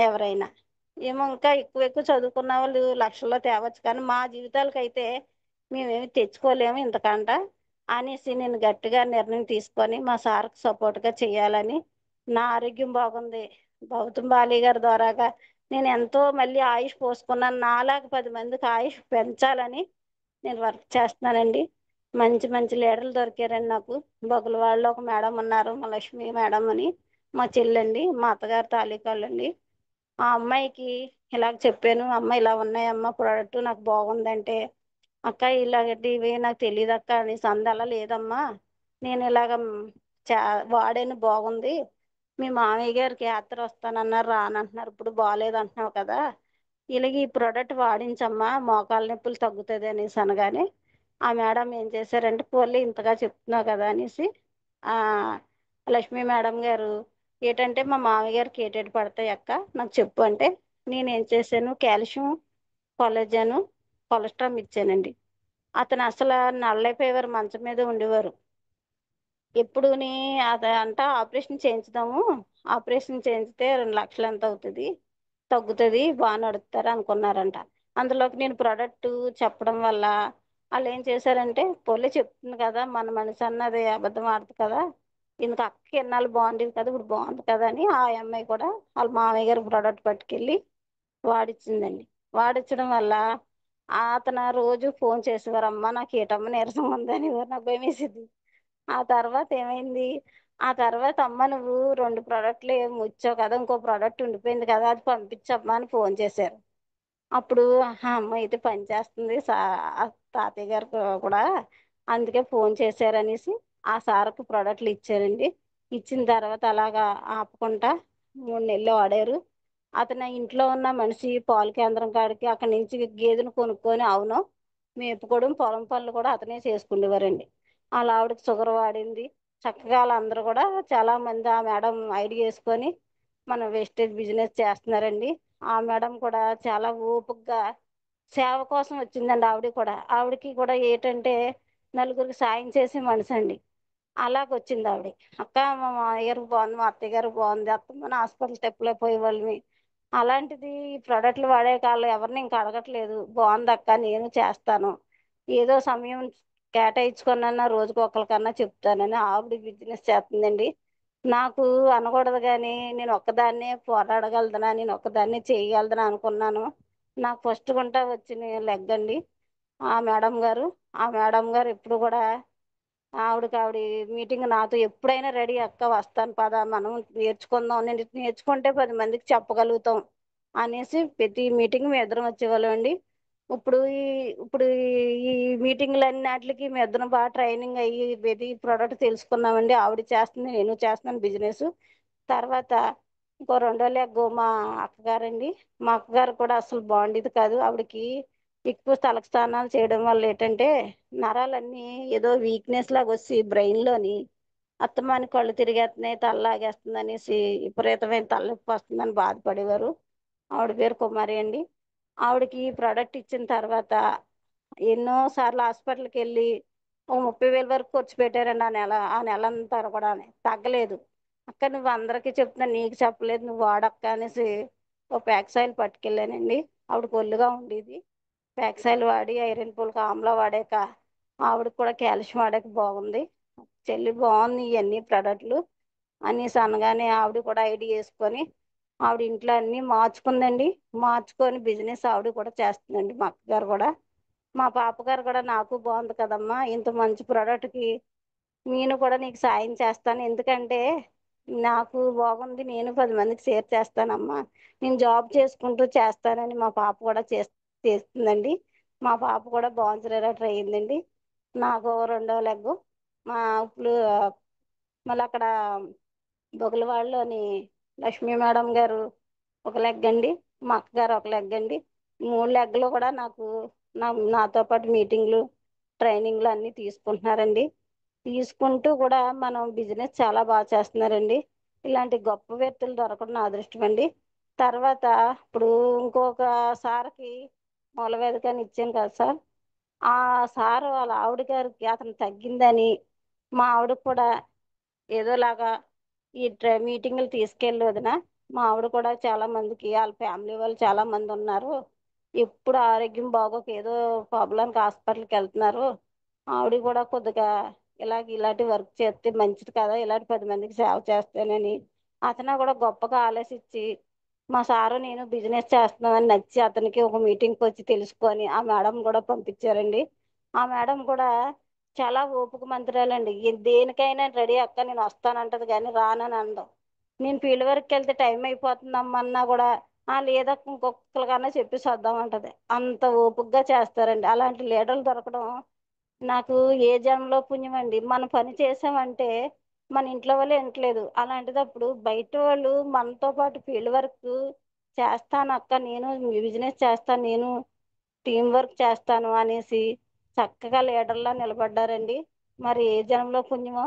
ఎవరైనా ఏమో ఇంకా ఎక్కువ ఎక్కువ చదువుకున్న వాళ్ళు లక్షల్లో తేవచ్చు, కానీ మా జీవితాలకైతే మేమేమి తెచ్చుకోలేము ఇంతకంట అనేసి నేను గట్టిగా నిర్ణయం తీసుకొని మా సార్కి సపోర్ట్గా చేయాలని, నా ఆరోగ్యం బాగుంది గౌతమ్ బాలి గారి ద్వారాగా నేను ఎంతో మళ్ళీ ఆయుష్ పోసుకున్నాను, నాలాగా 10 మందికి ఆయుష్ పెంచాలని నేను వర్క్ చేస్తున్నానండి. మంచి మంచి లీడర్లు దొరికారండి నాకు. బొగలవాడలో ఒక మేడం ఉన్నారు, మా లక్ష్మి మేడం అని, మా చెల్లండి, మా అత్తగారు తాలూకాళ్ళండి. ఆ అమ్మాయికి ఇలాగ చెప్పాను, అమ్మ ఇలా ఉన్నాయమ్మ ప్రోడక్ట్ నాకు బాగుందంటే, అక్క ఇలాగంటి ఇవి నాకు తెలియదు అక్క అనేసి అంది. అలా లేదమ్మా, నేను ఇలాగ వాడాను బాగుంది, మీ మామయ్య గారికి యాత్ర వస్తానన్నారు రానంటున్నారు, ఇప్పుడు బాగాలేదు అంటున్నావు కదా, ఇలాగ ఈ ప్రోడక్ట్ వాడించమ్మా మోకాళ్ళ నొప్పులు తగ్గుతుంది అనేసి అనగానే ఆ మేడం ఏం చేశారంటే, పోలే ఇంతగా చెప్తున్నావు కదా అనేసి ఆ లక్ష్మీ మేడం గారు ఏంటంటే మా మామయ్య గారికి ఏటేటి పడతాయి అక్క నాకు చెప్పు అంటే, నేను ఏం చేశాను కాల్షియం, కొలెజన్, కొలెస్ట్రాల్ ఇచ్చానండి. అతను అసలు నల్లైపోయేవారు, మంచం మీద ఉండేవారు. ఎప్పుడుని అదంట ఆపరేషన్ చేయించుదాము, ఆపరేషన్ చేయించితే 2 లక్షలు ఎంత అవుతుంది, తగ్గుతుంది, బాగా నడుస్తారు అనుకున్నారంట. అందులోకి నేను ప్రోడక్ట్ చెప్పడం వల్ల వాళ్ళు ఏం చేశారంటే, పోలే చెప్తుంది కదా మన మనిషి అన్నది అబద్ధం ఆడుతుంది కదా, ఇందుకు అక్కకి ఎన్నాళ్ళు బాగుండేది కదా ఇప్పుడు బాగుంది కదా అని ఆ అమ్మాయి కూడా వాళ్ళ మామయ్య గారి ప్రోడక్ట్ పట్టుకెళ్ళి వాడిచ్చిందండి. వాడిచ్చడం వల్ల అతను రోజు ఫోన్ చేసేవారు, అమ్మ నాకు ఏటమ్మ నీరసం ఉందని, నాకు భయం వేసేది. ఆ తర్వాత ఏమైంది, ఆ తర్వాత అమ్మ నువ్వు 2 ప్రోడక్ట్లు ఏమి వచ్చావు కదా, ఇంకో ప్రోడక్ట్ ఉండిపోయింది కదా అది పంపించమ్మా అని ఫోన్ చేశారు. అప్పుడు అమ్మ అయితే పని చేస్తుంది తాతయ్య గారు కూడా అందుకే ఫోన్ చేశారనేసి ఆ సార్కి ప్రోడక్ట్లు ఇచ్చారండి. ఇచ్చిన తర్వాత అలాగా ఆపకుండా 3 నెలలు వాడారు. అతను ఇంట్లో ఉన్న మనిషి పాల కేంద్రం కాడికి అక్కడి నుంచి గేదెను కొనుక్కొని అవును మేపుకోవడం పొలం పనులు కూడా అతనే చేసుకునేవారండి. అలా ఆవిడకి షుగర్ వాడింది. చక్కగా వాళ్ళందరూ కూడా చాలా మంది ఆ మేడం ఐడి చేసుకొని మన వేస్టేజ్ బిజినెస్ చేస్తున్నారండి. ఆ మేడం కూడా చాలా ఓపికగా సేవ కోసం వచ్చిందండి. ఆవిడకి కూడా ఏంటంటే నలుగురికి సాయం చేసే మనిషి అండి. అలాగొచ్చింది ఆవిడ. అక్క మా మామయ్య గారికి బాగుంది, మా అత్తయ్య గారికి బాగుంది, అత్తమ్మని హాస్పిటల్ తిప్పలేకపోయేవాళ్ళమి, అలాంటిది ఈ ప్రోడక్ట్లు వాడే కాళ్ళు ఎవరిని ఇంకా అడగట్లేదు, బాగుంది అక్క నేను చేస్తాను, ఏదో సమయం కేటాయించుకున్నా రోజుకి ఒకరికన్నా చెప్తానని ఆవిడ బిజినెస్ చేస్తుందండి. నాకు అనకూడదు కానీ నేను ఒక్కదాన్నే పోరాడగలదనా, నేను ఒక్కదాన్నే చేయగలదనా అనుకున్నాను. నాకు ఫస్ట్ గుంటా వచ్చిన లెగ్ అండి ఆ మేడం గారు ఎప్పుడు కూడా ఆవిడ మీటింగ్ నాతో ఎప్పుడైనా రెడీ అక్క వస్తాను పద మనం నేర్చుకుందాం, నేను నేర్చుకుంటే 10 మందికి చెప్పగలుగుతాం అనేసి ప్రతి మీటింగ్ మేము ఇద్దరం వచ్చేవాళ్ళం అండి. ఇప్పుడు ఈ ఇప్పుడు ఈ మీటింగ్లన్నిటికి మేము ఇద్దరం బాగా ట్రైనింగ్ అయ్యి ప్రతి ప్రోడక్ట్ తెలుసుకున్నామండి. ఆవిడ చేస్తుంది, నేను చేస్తున్నాను బిజినెస్. తర్వాత ఇంకో రెండో లెగ్ మా అక్కగారండి. మా అక్కగారు కూడా అసలు బాగుండేది కాదు. ఆవిడకి ఎక్కువ తలస్నానాలు చేయడం వల్ల ఏంటంటే నరాలన్నీ ఏదో వీక్నెస్ లాగా వచ్చి బ్రెయిన్లోని అత్తమాని కళ్ళు తిరిగేస్తున్నాయి, తలలాగేస్తుంది అనేసి విపరీతమైన తలనొప్పి వస్తుందని బాధపడేవారు. ఆవిడ పేరు కుమారి అండి. ఆవిడకి ఈ ప్రోడక్ట్ ఇచ్చిన తర్వాత ఎన్నో సార్లు హాస్పిటల్కి వెళ్ళి ఓ 30,000 వరకు ఖర్చు పెట్టారండి. ఆ నెల అంతా కూడా తగ్గలేదు. అక్క నువ్వు అందరికీ చెప్తున్నా నీకు చెప్పలేదు, నువ్వు వాడక్క అనేసి ఓ ప్యాక్సాయిల్ పట్టుకెళ్ళానండి. ఆవిడకి ఒళ్ళుగా ఉండేది. ప్యాక్సాయిల్ వాడి ఐరన్ పూలకి ఆమ్లా వాడాక ఆవిడకి కూడా కాల్షియం వాడాక బాగుంది. చెల్లి బాగుంది ఇవన్నీ ప్రోడక్ట్లు అనేసి అనగానే ఆవిడ కూడా ఐడి వేసుకొని ఆవిడ ఇంట్లో అన్నీ మార్చుకుందండి. మార్చుకొని బిజినెస్ ఆవిడ కూడా చేస్తుందండి. మా అక్కగారు కూడా, మా పాపగారు కూడా నాకు బాగుంది కదమ్మా ఇంత మంచి ప్రోడక్ట్కి నేను కూడా నీకు సాయం చేస్తాను, ఎందుకంటే నాకు బాగుంది, నేను 10 మందికి షేర్ చేస్తానమ్మా, నేను జాబ్ చేసుకుంటూ చేస్తానని మా పాప కూడా చేస్తుందండి. మా పాప కూడా బాన్సరేటర్ అయ్యిందండి. నాకు రెండో లెగ్గు మా ఇప్పుడు మళ్ళీ అక్కడ బొగలవాడలోని లక్ష్మీ మేడం గారు ఒక లెగ్ అండి, మా అక్కగారు ఒక లెగ్ అండి. 3 లెగ్లు కూడా నాతో పాటు మీటింగ్లు ట్రైనింగ్లు అన్నీ తీసుకుంటున్నారండి. తీసుకుంటూ కూడా మనం బిజినెస్ చాలా బాగా చేస్తున్నారండి. ఇలాంటి గొప్ప వ్యక్తులు దొరకడం నా అదృష్టం అండి. తర్వాత ఇప్పుడు ఇంకొక సార్కి మూలవేదికని ఇచ్చాను కదా సార్, ఆ సార్ వాళ్ళ ఆవిడ గారికి అతను తగ్గిందని మా ఆవిడ కూడా ఏదోలాగా ఈ మీటింగ్లు తీసుకెళ్ళి వదిన, మా ఆవిడ కూడా చాలా మందికి వాళ్ళ ఫ్యామిలీ వాళ్ళు చాలా మంది ఉన్నారు, ఎప్పుడు ఆరోగ్యం బాగోక ఏదో ప్రాబ్లంకి హాస్పిటల్కి వెళ్తున్నారు, ఆవిడ కూడా కొద్దిగా ఇలాంటి వర్క్ చేస్తే మంచిది కదా, ఇలాంటి 10 మందికి సేవ చేస్తానని అతను కూడా గొప్పగా ఆలోచించి మా సారు నేను బిజినెస్ చేస్తున్నామని నచ్చి అతనికి ఒక మీటింగ్కి వచ్చి తెలుసుకొని ఆ మేడం కూడా పంపించారండి. ఆ మేడం కూడా చాలా ఓపిక మంతురాలండి. దేనికైనా రెడీ అక్క నేను వస్తానంటది కానీ రానని అనదు. నేను ఫీల్డ్ వర్క్కి వెళ్తే టైం అయిపోతుందమ్మన్నా కూడా లేదక్క ఇంకొకరికన్నా చెప్పేసి వద్దామంటది. అంత ఓపికగా చేస్తారండి. అలాంటి లీడర్లు దొరకడం నాకు ఏ జన్మలో పుణ్యం అండి. మన పని చేసామంటే మన ఇంట్లో వాళ్ళే వినట్లేదు, అలాంటిదప్పుడు బయట వాళ్ళు మనతో పాటు ఫీల్డ్ వర్క్ చేస్తాను అక్క, నేను బిజినెస్ చేస్తాను, నేను టీం వర్క్ చేస్తాను అనేసి చక్కగా లీడర్లా నిలబడ్డారండి. మరి ఏ జన్మలో పుణ్యమో,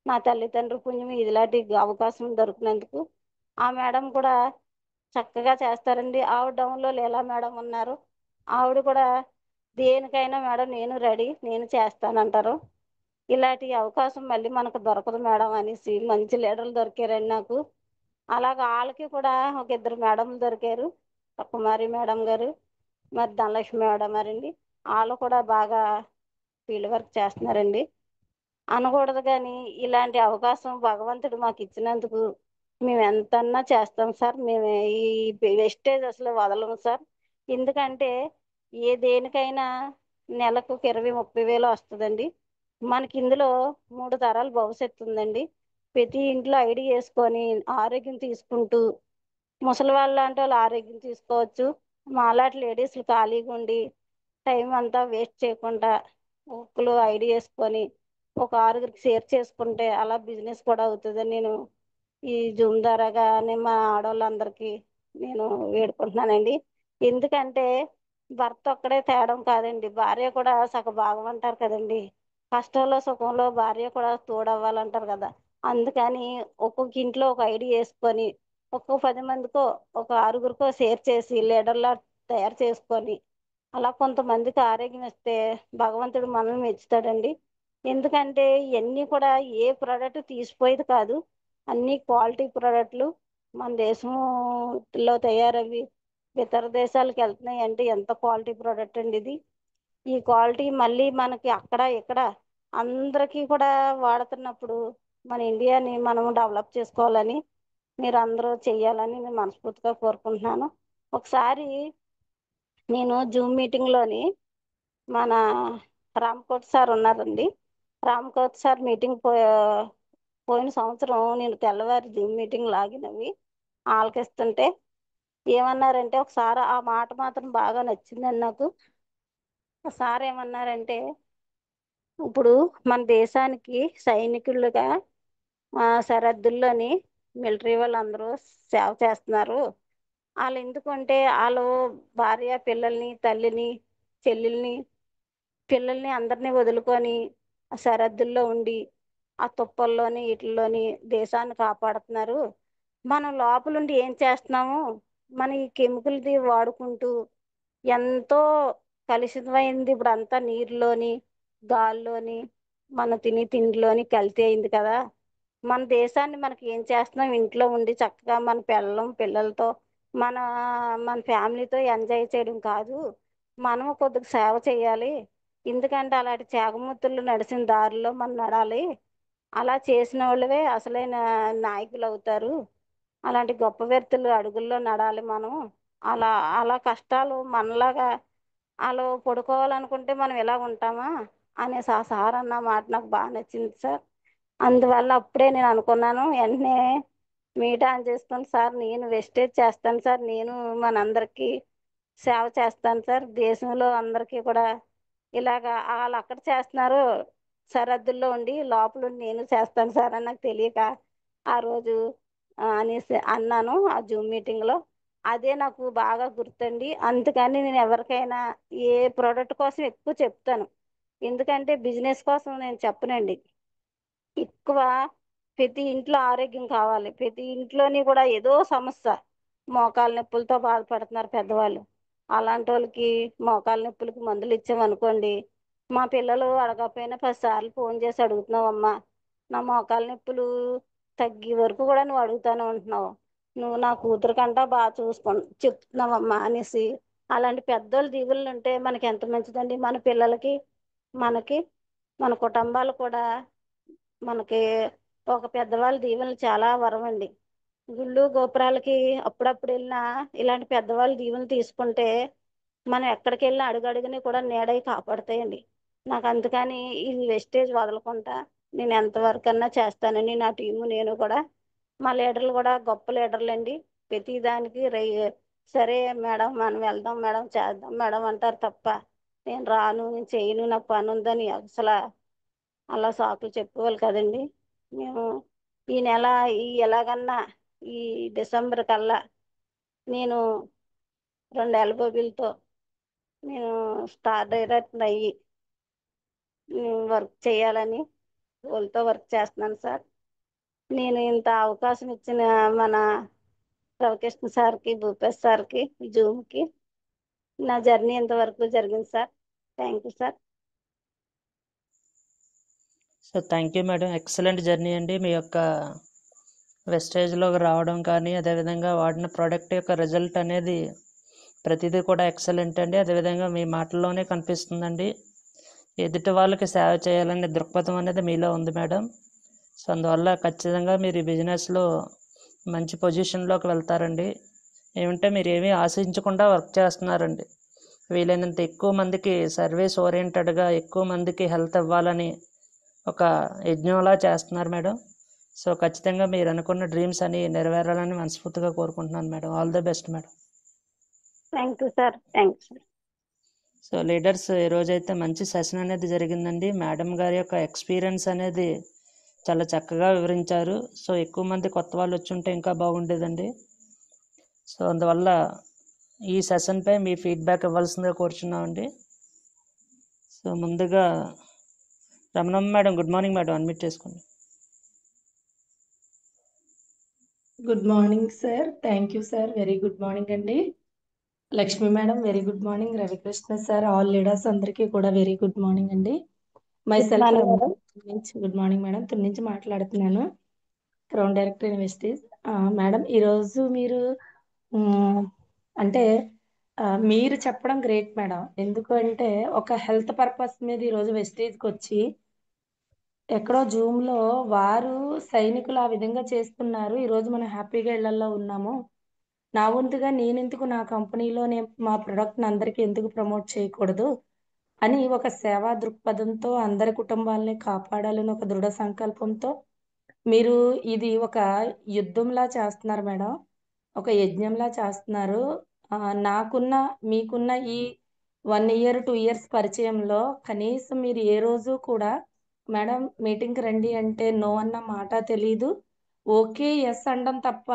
నా తల్లిదండ్రుల పుణ్యం ఇలాంటి అవకాశం దొరికినందుకు. ఆ మేడం కూడా చక్కగా చేస్తారండి. ఆవిడ డౌన్లో లీలా మేడం ఉన్నారు. ఆవిడ కూడా దేనికైనా మేడం నేను రెడీ, నేను చేస్తానంటారు. ఇలాంటి అవకాశం మళ్ళీ మనకు దొరకదు మేడం అనేసి మంచి లీడర్లు దొరికారండి నాకు. అలాగ వాళ్ళకి కూడా ఒక 2 మేడంలు దొరికారు. కుమారి మేడం గారు మరి ధనలక్ష్మి మేడం గారండి. వాళ్ళు కూడా బాగా ఫీల్డ్ వర్క్ చేస్తున్నారండి. అనకూడదు కానీ ఇలాంటి అవకాశం భగవంతుడు మాకు ఇచ్చినందుకు మేము ఎంతన్నా చేస్తాం సార్. మేము ఈ వెస్టేజ్ అసలు వదలము సార్. ఎందుకంటే దేనికైనా నెలకు 20-30 వేలు వస్తుందండి. మనకి ఇందులో 3 తరాల భవిష్యత్తు ఉందండి. ప్రతి ఇంట్లో ఐడి వేసుకొని ఆరోగ్యం తీసుకుంటూ ముసలి వాళ్ళు లాంటి వాళ్ళు ఆరోగ్యం తీసుకోవచ్చు. మాలాంటి లేడీస్లు ఖాళీగా ఉండి టైం అంతా వేస్ట్ చేయకుండా ఒక్కరు ఐడియా వేసుకొని ఒక 6గురికి షేర్ చేసుకుంటే అలా బిజినెస్ కూడా అవుతుందని నేను ఈ జూమ్ ద్వారాగానే మా ఆడవాళ్ళందరికీ నేను వేడుకుంటున్నానండి. ఎందుకంటే భర్త ఒక్కడే తేడం కాదండి, భార్య కూడా సగ భాగం అంటారు కదండి. కష్టంలో సుఖంలో భార్య కూడా తోడవ్వాలంటారు కదా. అందుకని ఒక్కొక్క ఇంట్లో ఒక ఐడియా వేసుకొని ఒక్కొక్క 10 మందికో ఒక 6గురికో షేర్ చేసి లీడర్లా తయారు చేసుకొని అలా కొంతమందికి ఆరోగ్యం ఇస్తే భగవంతుడు మనల్ని మెచ్చుతాడండి. ఎందుకంటే ఇవన్నీ కూడా ఏ ప్రోడక్ట్ తీసిపోయేది కాదు, అన్ని క్వాలిటీ ప్రోడక్ట్లు మన దేశంలో తయారవి ఇతర దేశాలకు వెళ్తున్నాయి అంటే ఎంత క్వాలిటీ ప్రోడక్ట్ అండి ఇది. ఈ క్వాలిటీ మళ్ళీ మనకి అక్కడ ఇక్కడ అందరికీ కూడా వాడుతున్నప్పుడు మన ఇండియాని మనం డెవలప్ చేసుకోవాలని మీరు అందరూ చెయ్యాలని నేను మనస్ఫూర్తిగా కోరుకుంటున్నాను. ఒకసారి నేను జూమ్ మీటింగ్లోని మన రామ్కోట్ సార్ ఉన్నారండి. రామ్కోట్ సార్ మీటింగ్ పోయిన సంవత్సరం నేను తెల్లవారి జూమ్ మీటింగ్ లాగినవి ఆలకిస్తుంటే ఏమన్నారంటే, ఒకసారి ఆ మాట మాత్రం బాగా నచ్చిందండి నాకు. సార్ ఏమన్నారంటే, ఇప్పుడు మన దేశానికి సైనికులుగా సరిహద్దుల్లోని మిలిటరీ వాళ్ళందరూ సేవ చేస్తున్నారు. వాళ్ళు ఎందుకంటే వాళ్ళు భార్య పిల్లల్ని తల్లిని చెల్లెల్ని పిల్లల్ని అందరినీ వదులుకొని ఆ సరిహద్దుల్లో ఉండి ఆ తుప్పల్లోని వీటిల్లోని దేశాన్ని కాపాడుతున్నారు. మనం లోపలుండి ఏం చేస్తున్నాము, మన ఈ కెమికల్ది వాడుకుంటూ ఎంతో కలుషితమైంది ఇప్పుడు అంతా నీరులోని గాల్లోని మన తిని తిండిలోని కల్తీ అయింది కదా. మన దేశాన్ని మనకి ఏం చేస్తున్నాం, ఇంట్లో ఉండి చక్కగా మన పిల్లలతో మన మన ఫ్యామిలీతో ఎంజాయ్ చేయడం కాదు, మనం కొద్దిగా సేవ చేయాలి. ఎందుకంటే అలాంటి త్యాగమూర్తులు నడిచిన దారిలో మనం నడాలి. అలా చేసిన వాళ్ళవే అసలైన నాయకులు అవుతారు. అలాంటి గొప్ప వ్యక్తులు అడుగుల్లో నడాలి మనం. అలా అలా కష్టాలు మనలాగా వాళ్ళు పడుకోవాలనుకుంటే మనం ఎలా ఉంటామా అనేసి ఆ సార్ అన్న మాట నాకు బాగా నచ్చింది సార్. అందువల్ల అప్పుడే నేను అనుకున్నాను, వెంటనే మీట్ ఆన్ చేసుకొని సార్ నేను వెస్టేజ్ చేస్తాను సార్, నేను మనందరికీ సేవ చేస్తాను సార్, దేశంలో అందరికీ కూడా ఇలాగా వాళ్ళు అక్కడ చేస్తున్నారు సరిహద్దుల్లో ఉండి లోపల ఉండి నేను చేస్తాను సార్ అని నాకు తెలియక ఆ రోజు అనేసి అన్నాను ఆ జూమ్ మీటింగ్లో. అదే నాకు బాగా గుర్తండి. అందుకని నేను ఎవరికైనా ఏ ప్రోడక్ట్ కోసం ఎక్కువ చెప్తాను, ఎందుకంటే బిజినెస్ కోసం నేను చెప్పనండి. ఎక్కువ ప్రతి ఇంట్లో ఆరోగ్యం కావాలి, ప్రతి ఇంట్లోని కూడా ఏదో సమస్య, మోకాలు నొప్పులతో బాధపడుతున్నారు పెద్దవాళ్ళు. అలాంటి వాళ్ళకి మోకాలు నొప్పులకి మందులు ఇచ్చామనుకోండి, మా పిల్లలు అడగకపోయినా 10 సార్లు ఫోన్ చేసి అడుగుతున్నావమ్మా, నా మోకాలు నొప్పులు తగ్గే వరకు కూడా నువ్వు అడుగుతానే ఉంటున్నావు, నువ్వు నా కూతురు కంటా బాగా చెప్తున్నావమ్మా అనేసి. అలాంటి పెద్దోళ్ళు దీవులు ఉంటే మనకి ఎంత మంచిదండి. మన పిల్లలకి మనకి మన కుటుంబాలు కూడా మనకి ఒక పెద్దవాళ్ళ దీవెనలు చాలా వరం అండి. గుళ్ళు గోపురాలకి అప్పుడప్పుడు వెళ్ళినా ఇలాంటి పెద్దవాళ్ళ దీవెనలు తీసుకుంటే మనం ఎక్కడికి వెళ్ళినా అడుగడుగుని కూడా నీడై కాపాడుతాయండి. నాకు అందుకని ఈ వెస్టేజ్ వదలకుండా నేను ఎంతవరకు అన్నా చేస్తానని నా టీము నేను కూడా, మా లీడర్లు కూడా గొప్ప లీడర్లు అండి. ప్రతి దానికి సరే మేడం మనం వెళ్దాం మేడం చేద్దాం మేడం అంటారు తప్ప నేను రాను నేను చేయను నాకు పని ఉందని అసలు అలా సాకులు చెప్పుకోవాలి కదండి. మేము ఈ నెల ఎలాగన్నా ఈ డిసెంబర్ కల్లా నేను 2 ఎల్బోబీలతో నేను స్టార్ డైరెక్టర్ అయ్యి వర్క్ చేయాలని వాళ్ళతో వర్క్ చేస్తున్నాను సార్. నేను ఇంత అవకాశం ఇచ్చిన మన రవికృష్ణ సార్కి భూపేష్ సార్కి జూమ్కి నా జర్నీ ఇంతవరకు జరిగింది sir. Thank you sir. So thank you madam, excellent journey అండి. మీ యొక్క వెస్టేజ్లోకి రావడం కానీ అదేవిధంగా వాడిన ప్రోడక్ట్ యొక్క రిజల్ట్ అనేది ప్రతిదీ కూడా ఎక్సలెంట్ అండి. అదేవిధంగా మీ మాటల్లోనే కనిపిస్తుందండి ఎదుటి వాళ్ళకి సేవ చేయాలనే దృక్పథం అనేది మీలో ఉంది మేడం. సో అందువల్ల ఖచ్చితంగా మీరు ఈ బిజినెస్లో మంచి పొజిషన్లోకి వెళ్తారండి. ఏమంటే మీరు ఏమీ ఆశించకుండా వర్క్ చేస్తున్నారండి. వీలైనంత ఎక్కువ మందికి సర్వీస్ ఓరియంటెడ్గా ఎక్కువ మందికి హెల్త్ ఇవ్వాలని ఒక యజ్ఞంలా చేస్తున్నారు మేడం. సో ఖచ్చితంగా మీరు అనుకున్న డ్రీమ్స్ అని నెరవేరాలని మనస్ఫూర్తిగా కోరుకుంటున్నాను madam. All the best madam. Thank you sir. Thank you sir. So leaders ఈరోజైతే మంచి సెషన్ అనేది జరిగిందండి. మేడం గారి యొక్క ఎక్స్పీరియన్స్ అనేది చాలా చక్కగా వివరించారు. సో ఎక్కువ మంది కొత్త వాళ్ళు వచ్చి ఉంటే ఇంకా బాగుండేదండి. సో అందువల్ల ఈ సెషన్పై మీ ఫీడ్బ్యాక్ ఇవ్వాల్సిందిగా కోరుచున్నామండి. సో ముందుగా Ramanamma madam, good morning madam, admit చేసుకోండి. Good morning sir. Thank you sir. Very good morning అండి. Lakshmi madam very good morning. Ravikrishna sir, all leaders అందరికీ కూడా వెరీ గుడ్ మార్నింగ్ అండి. Myself good morning madam, Tuni నుంచి మాట్లాడుతున్నాను, క్రౌన్ డైరెక్టర్ ఇన్వెస్టీస్. మేడం ఈరోజు మీరు అంటే మీరు చెప్పడం గ్రేట్ మేడం. ఎందుకు అంటే ఒక హెల్త్ పర్పస్ మీద ఈరోజు వెస్టేజ్కి వచ్చి ఎక్కడో జూమ్ లో వారు సైనికులు ఆ విధంగా చేస్తున్నారు, ఈరోజు మనం హ్యాపీగా ఇళ్లలో ఉన్నాము, నా వంతుగా నేనెందుకు నా కంపెనీలో మా ప్రొడక్ట్ని అందరికీ ఎందుకు ప్రమోట్ చేయకూడదు అని ఒక సేవా దృక్పథంతో అందరి కుటుంబాలని కాపాడాలని ఒక దృఢ సంకల్పంతో మీరు ఇది ఒక యుద్ధంలా చేస్తున్నారు మేడం, ఒక యజ్ఞంలా చేస్తున్నారు. నాకున్న మీకున్న ఈ 1 year 2 years పరిచయంలో కనీసం మీరు ఏ రోజు కూడా మేడం మీటింగ్కి రండి అంటే నో అన్న మాట తెలీదు, ఓకే ఎస్ అనడం తప్ప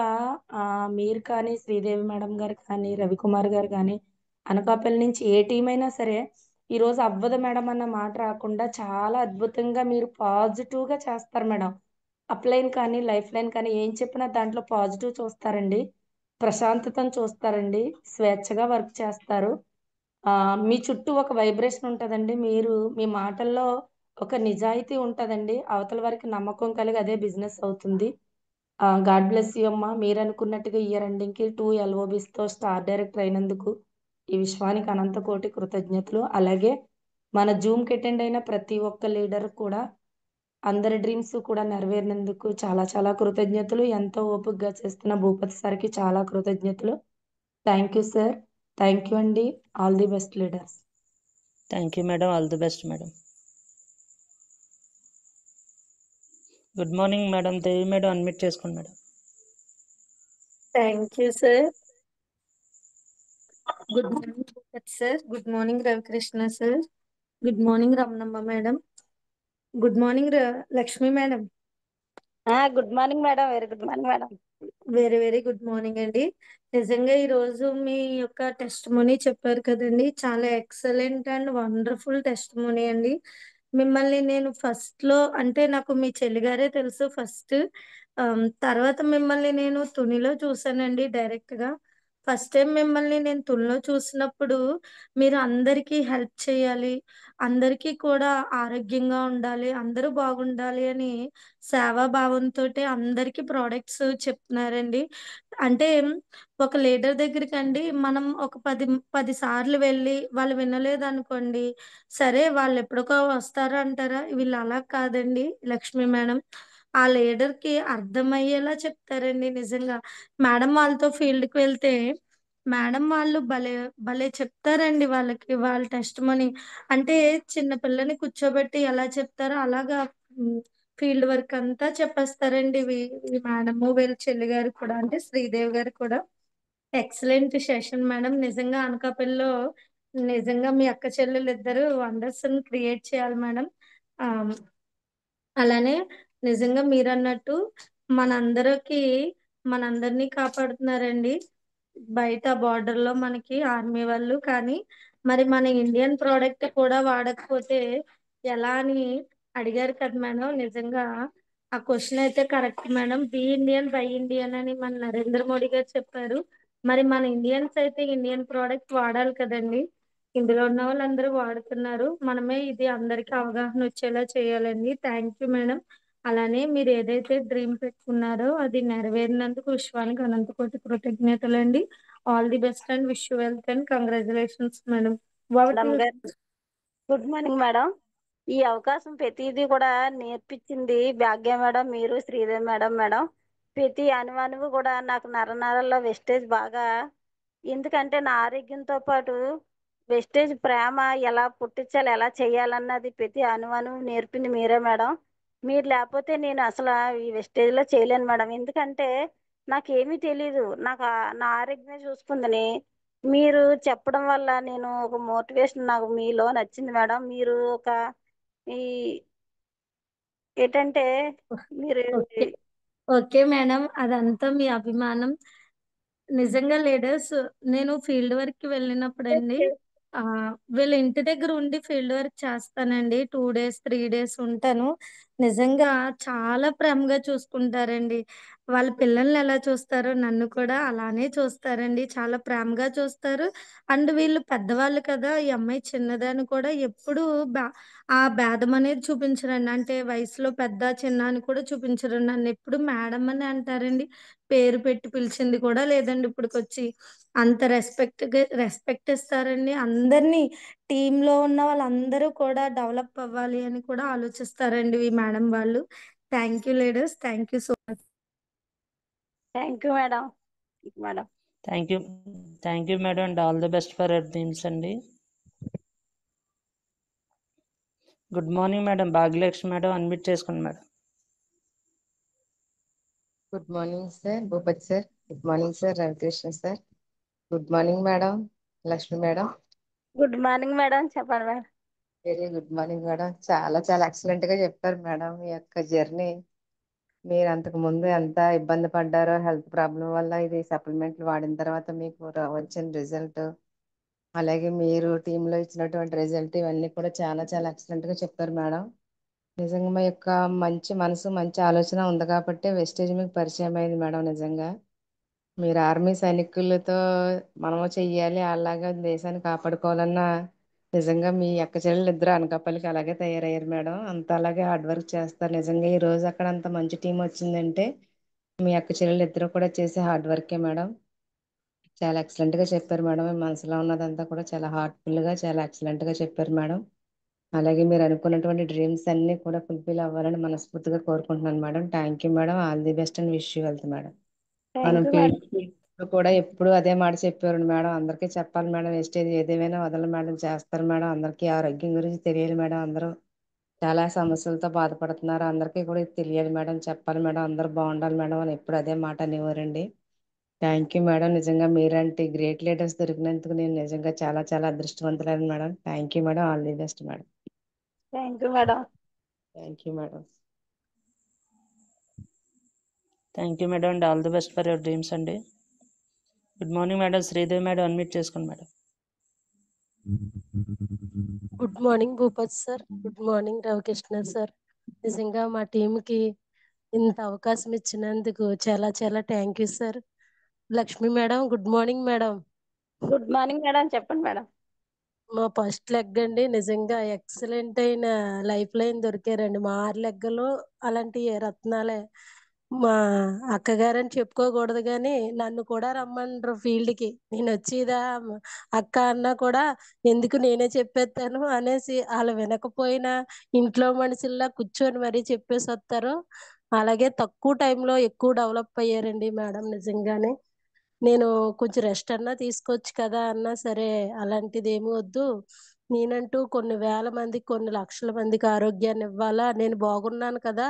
మీరు కానీ శ్రీదేవి మేడం గారు కానీ రవికుమార్ గారు కానీ అనకాపల్లి నుంచి ఏ టీం అయినా సరే ఈరోజు అవ్వదు మేడం అన్న మాట రాకుండా చాలా అద్భుతంగా మీరు పాజిటివ్గా చేస్తారు మేడం. అప్లైన్ కానీ లైఫ్ లైన్ కానీ ఏం చెప్పినా దాంట్లో పాజిటివ్ చూస్తారండి, ప్రశాంతతను చూస్తారండి, స్వేచ్ఛగా వర్క్ చేస్తారు. మీ చుట్టూ ఒక వైబ్రేషన్ ఉంటుందండి, మీరు మీ మాటల్లో ఒక నిజాయితీ ఉంటుందండి, అవతల వారికి నమ్మకం కలిగి అదే బిజినెస్ అవుతుంది. గాడ్ బ్లెస్ యూ అమ్మ. మీరు అనుకున్నట్టుగా ఇయర్ ఎండింగ్కి 2 LOBsతో స్టార్ డైరెక్టర్ అయినందుకు ఈ విశ్వానికి అనంత కోటి కృతజ్ఞతలు. అలాగే మన జూమ్కి అటెండ్ అయిన ప్రతి ఒక్క లీడర్ కూడా అందరి డ్రీమ్స్ కూడా నెరవేరినందుకు చాలా చాలా కృతజ్ఞతలు. ఎంతో ఓపికగా చేస్తున్న భూపతి సార్కి చాలా కృతజ్ఞతలు. Thank you sir. Thank you అండి. All the best leaders. Thank you madam, all the best madam. Good morning madam, Devi madam, admit చేసుకోండి madam. Thank you sir. Good morning sir. Good morning Ravikrishna sir. Good morning Ramanamma madam. Good morning Lakshmi madam. Good morning madam, very good morning madam. Very very good morning అండి. నిజంగా ఈ రోజు మీ యొక్క test money చెప్పారు కదండి, చాలా excellent and wonderful test money అండి. మిమ్మల్ని నేను ఫస్ట్ లో అంటే నాకు మీ చెల్లిగారే తెలుసు ఫస్ట్, తర్వాత మిమ్మల్ని నేను తునిలో చూసానండి డైరెక్ట్ గా. ఫస్ట్ టైం మిమ్మల్ని నేను తునిలో చూసినప్పుడు మీరు అందరికీ హెల్ప్ చేయాలి, అందరికీ కూడా ఆరోగ్యంగా ఉండాలి, అందరూ బాగుండాలి అని సేవా భావంతో అందరికీ ప్రోడక్ట్స్ చెప్తున్నారండి. అంటే ఒక లీడర్ దగ్గరికి అండి మనం ఒక 10 సార్లు వెళ్ళి వాళ్ళు వినలేదు అనుకోండి, సరే వాళ్ళు ఎప్పటికో వస్తారు అంటారా, వీళ్ళు అలా కాదండి లక్ష్మి మేడం. ఆ లీడర్ కి అర్థమయ్యేలా చెప్తారండి నిజంగా. మేడం వాళ్ళతో ఫీల్డ్కి వెళ్తే మేడం వాళ్ళు భలే భలే చెప్తారండి, వాళ్ళకి వాళ్ళ టెస్ట్ మనీ అంటే చిన్న పిల్లని కూర్చోబెట్టి ఎలా చెప్తారో అలాగా ఫీల్డ్ వర్క్ అంతా చెప్పేస్తారండి. ఈ మేడము వీళ్ళ చెల్లి గారు కూడా అంటే శ్రీదేవి గారు కూడా ఎక్సలెంట్ సెషన్ మేడం. నిజంగా అనకాపల్లిలో నిజంగా మీ అక్క చెల్లెలు ఇద్దరు వండర్స్ క్రియేట్ చేయాలి మేడం. ఆ, అలానే నిజంగా మీరు అన్నట్టు మనందరికి మనందరినీ కాపాడుతున్నారండి బయట బార్డర్ లో మనకి ఆర్మీ వాళ్ళు. కానీ మరి మన ఇండియన్ ప్రోడక్ట్ కూడా వాడకపోతే ఎలా అని అడిగారు కదా మేడం. నిజంగా ఆ క్వశ్చన్ అయితే correct madam. Be Indian buy Indian అని మన నరేంద్ర మోడీ గారు చెప్పారు. మరి మన ఇండియన్స్ అయితే ఇండియన్ ప్రోడక్ట్ వాడాలి కదండి. ఇందులో ఉన్న వాళ్ళందరూ వాడుతున్నారు, మనమే ఇది అందరికి అవగాహన వచ్చేలా చేయాలండి. Thank you madam. అలానే మీరు ఏదైతే డ్రీమ్ పెట్టుకున్నారో అది నెరవేరినందుకు విశ్వానికి అనంతకోటి కృతజ్ఞతలు అండి. All the best and wish you wealth and congratulations madam. Madam గారు గుడ్ మార్నింగ్ మేడం. ఈ అవకాశం ప్రతిదీ కూడా నేర్పించింది భాగ్య మేడం, మీరు శ్రీదేవి మేడం. మేడం ప్రతి అనువు కూడా నాకు నరనరాల్లో వెస్టేజ్ బాగా, ఎందుకంటే నా ఆరోగ్యంతో పాటు వెస్టేజ్ ప్రేమ ఎలా పుట్టించాలి, ఎలా చేయాలన్నది ప్రతి అనువు నేర్పింది మీరే మేడం. మీరు లేకపోతే నేను అసలు ఈ వెస్టేజ్లో చేయలేను మేడం. ఎందుకంటే నాకేమీ తెలీదు, నాకు నా ఆరోగ్యమే చూసుకుందని మీరు చెప్పడం వల్ల నేను ఒక మోటివేషన్ నాకు మీలో నచ్చింది మేడం. మీరు ఒక ఈ ఏంటంటే మీరు ఓకే ఓకే మేడం, అదంతా మీ అభిమానం. నిజంగా లీడర్స్, నేను ఫీల్డ్ వర్క్ కి వెళ్ళినప్పుడండి, ఆ వీళ్ళ ఇంటి దగ్గర ఉండి ఫీల్డ్ వర్క్ చేస్తానండి. 2 డేస్ 3 డేస్ ఉంటాను. నిజంగా చాలా ప్రేమగా చూసుకుంటారండి. వాళ్ళ పిల్లల్ని ఎలా చూస్తారో నన్ను కూడా అలానే చూస్తారండి. చాలా ప్రేమగా చూస్తారు. అండ్ వీళ్ళు పెద్దవాళ్ళు కదా, ఈ అమ్మాయి చిన్నదని కూడా ఎప్పుడు ఆ భేదం అనేది చూపించరండి. అంటే వయసులో పెద్ద చిన్న అని కూడా చూపించరు. నన్ను ఎప్పుడు మేడం అని అంటారండి. పేరు పెట్టి పిలిచింది కూడా లేదండి ఇప్పటికొచ్చి. అంత రెస్పెక్ట్ ఇస్తారండి. అందరినీ టీంలో ఉన్న వాళ్ళందరూ కూడా డెవలప్ అవ్వాలి అని కూడా ఆలోచిస్తారండి ఈ మేడం వాళ్ళు. Thank you leaders, thank you so much. Thank you madam. Madam thank you. Thank you madam and all the best for your dreams అండి. Good morning madam. Bhagyalakshmi madam unmute చేసుకోండి madam. Good morning sir Bhupathi sir. Good morning sir Ravikrishna sir. Good morning madam Lakshmi madam. Good morning madam. చెప్పండి madam. Very good morning madam. చాలా చాలా excellent గా చెప్పారు madam. మీ యొక్క journey, మీరు అంతకు ముందు ఎంత ఇబ్బంది పడ్డారో హెల్త్ ప్రాబ్లం వల్ల, ఇది సప్లిమెంట్లు వాడిన తర్వాత మీకు వచ్చిన రిజల్ట్, అలాగే మీరు టీంలో ఇచ్చినటువంటి రిజల్ట్, ఇవన్నీ కూడా చాలా చాలా ఎక్సలెంట్ గా చెప్పారు మేడం. నిజంగా మీ యొక్క మంచి మనసు మంచి ఆలోచన ఉంది కాబట్టి వెస్టేజ్ మీకు పరిచయం అయింది మేడం. నిజంగా మీరు ఆర్మీ సైనికులతో మనము చెయ్యాలి, అలాగా దేశాన్ని కాపాడుకోవాలన్న, నిజంగా మీ అక్క చెల్లెలు ఇద్దరు అనకాపల్లికి అలాగే తయారయ్యారు మేడం. అంత అలాగే హార్డ్ వర్క్ చేస్తారు. నిజంగా ఈ రోజు అక్కడ అంత మంచి టీం వచ్చిందంటే మీ అక్క చెల్లెలు ఇద్దరు కూడా చేసే హార్డ్ వర్కే మేడం. చాలా ఎక్సలెంట్ గా చెప్పారు మేడం. మీ మనసులో ఉన్నదంతా కూడా చాలా హార్ట్ఫుల్ గా చాలా ఎక్సలెంట్ గా చెప్పారు మేడం. అలాగే మీరు అనుకున్నటువంటి డ్రీమ్స్ అన్ని కూడా ఫుల్ఫిల్ అవ్వాలని మనస్ఫూర్తిగా కోరుకుంటున్నాను madam. Thank you madam. All the best and wish you wealth madam. మనం థ్యాంక్ యూ మేడం. ఫీల్డ్ కూడా ఎప్పుడు అదే మాట చెప్పారు మేడం. అందరికీ చెప్పాలి మేడం, వేస్టేజ్ ఏదేమైనా వదల మేడం, చేస్తారు మేడం. అందరికీ ఆరోగ్యం గురించి తెలియాలి మేడం. అందరూ చాలా సమస్యలతో బాధపడుతున్నారు, అందరికీ కూడా ఇది తెలియాలి మేడం, చెప్పాలి మేడం, అందరూ బాగుండాలి మేడం అని ఎప్పుడు అదే మాట అనేవారండి. Thank you madam. నిజంగా మీలాంటి గ్రేట్ లీడర్స్ దొరికినందుకు నేను నిజంగా చాలా చాలా అదృష్టవంతులను madam. Thank you madam. All the best madam. Thank you madam. Thank you madam. Thank you madam and all the best for your dreams అండి. Good morning madam. Sridevi madam unmute చేసుకోండి madam. Good morning Bhupath sir. Good morning Ravikrishna sir. నిజంగా మా టీంకి ఇంత అవకాశం ఇచ్చినందుకు చాలా చాలా thank you sir. Lakshmi madam good morning madam. Good morning madam. చెప్పండి మేడం. మా ఫస్ట్ లెగ్ అండి, నిజంగా ఎక్సలెంట్ అయిన లైఫ్ లైన్ దొరికారండి. మా 6 లెగ్గలు అలాంటి రత్నాలే. మా అక్కగారని చెప్పుకోకూడదు కానీ నన్ను కూడా రమ్మన్నారు ఫీల్డ్ కి. నేను వచ్చేదా అక్క అన్నా కూడా ఎందుకు నేనే చెప్పేస్తాను అనేసి వాళ్ళు వినకపోయినా ఇంట్లో మనుషుల్లా కూర్చొని మరీ చెప్పేసి వస్తారు. అలాగే తక్కువ టైంలో ఎక్కువ డెవలప్ అయ్యారండి మేడం. నిజంగానే నేను కొంచెం రెస్ట్ అన్నా తీసుకోవచ్చు కదా అన్నా సరే, అలాంటిది ఏమి వద్దు, నేనంటూ కొన్ని వేల మందికి కొన్ని లక్షల మందికి ఆరోగ్యాన్ని ఇవ్వాలా, నేను బాగున్నాను కదా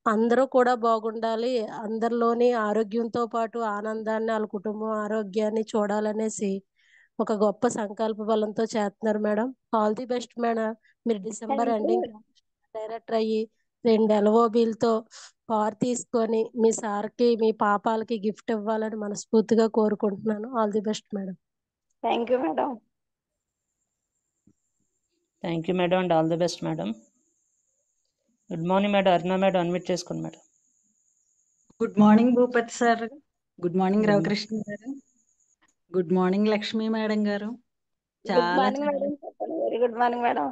అందరూ కూడా బాగుండాలి, అందరిలోని ఆరోగ్యంతో పాటు ఆనందాన్ని వాళ్ళ కుటుంబం ఆరోగ్యాన్ని చూడాలనేసి ఒక గొప్ప సంకల్ప బలంతో చేస్తున్నారు మేడం. All the best madam. మీరు December thank you. Ending director అయ్యి 2 LOBలతో కార్ తీసుకొని మీ సార్కి మీ పాపాలకి గిఫ్ట్ ఇవ్వాలని మనస్ఫూర్తిగా కోరుకుంటున్నాను. All the best madam. Thank you madam. Thank you madam and all the best madam. Good morning madam. Aruna madam unmute చేసుకోండి madam. Good morning Bhupathi sir. Good morning good Ravikrishna గారు. Good morning Lakshmi madam గారు. Good చాలా morning madam. చెప్పండి. Very good morning madam.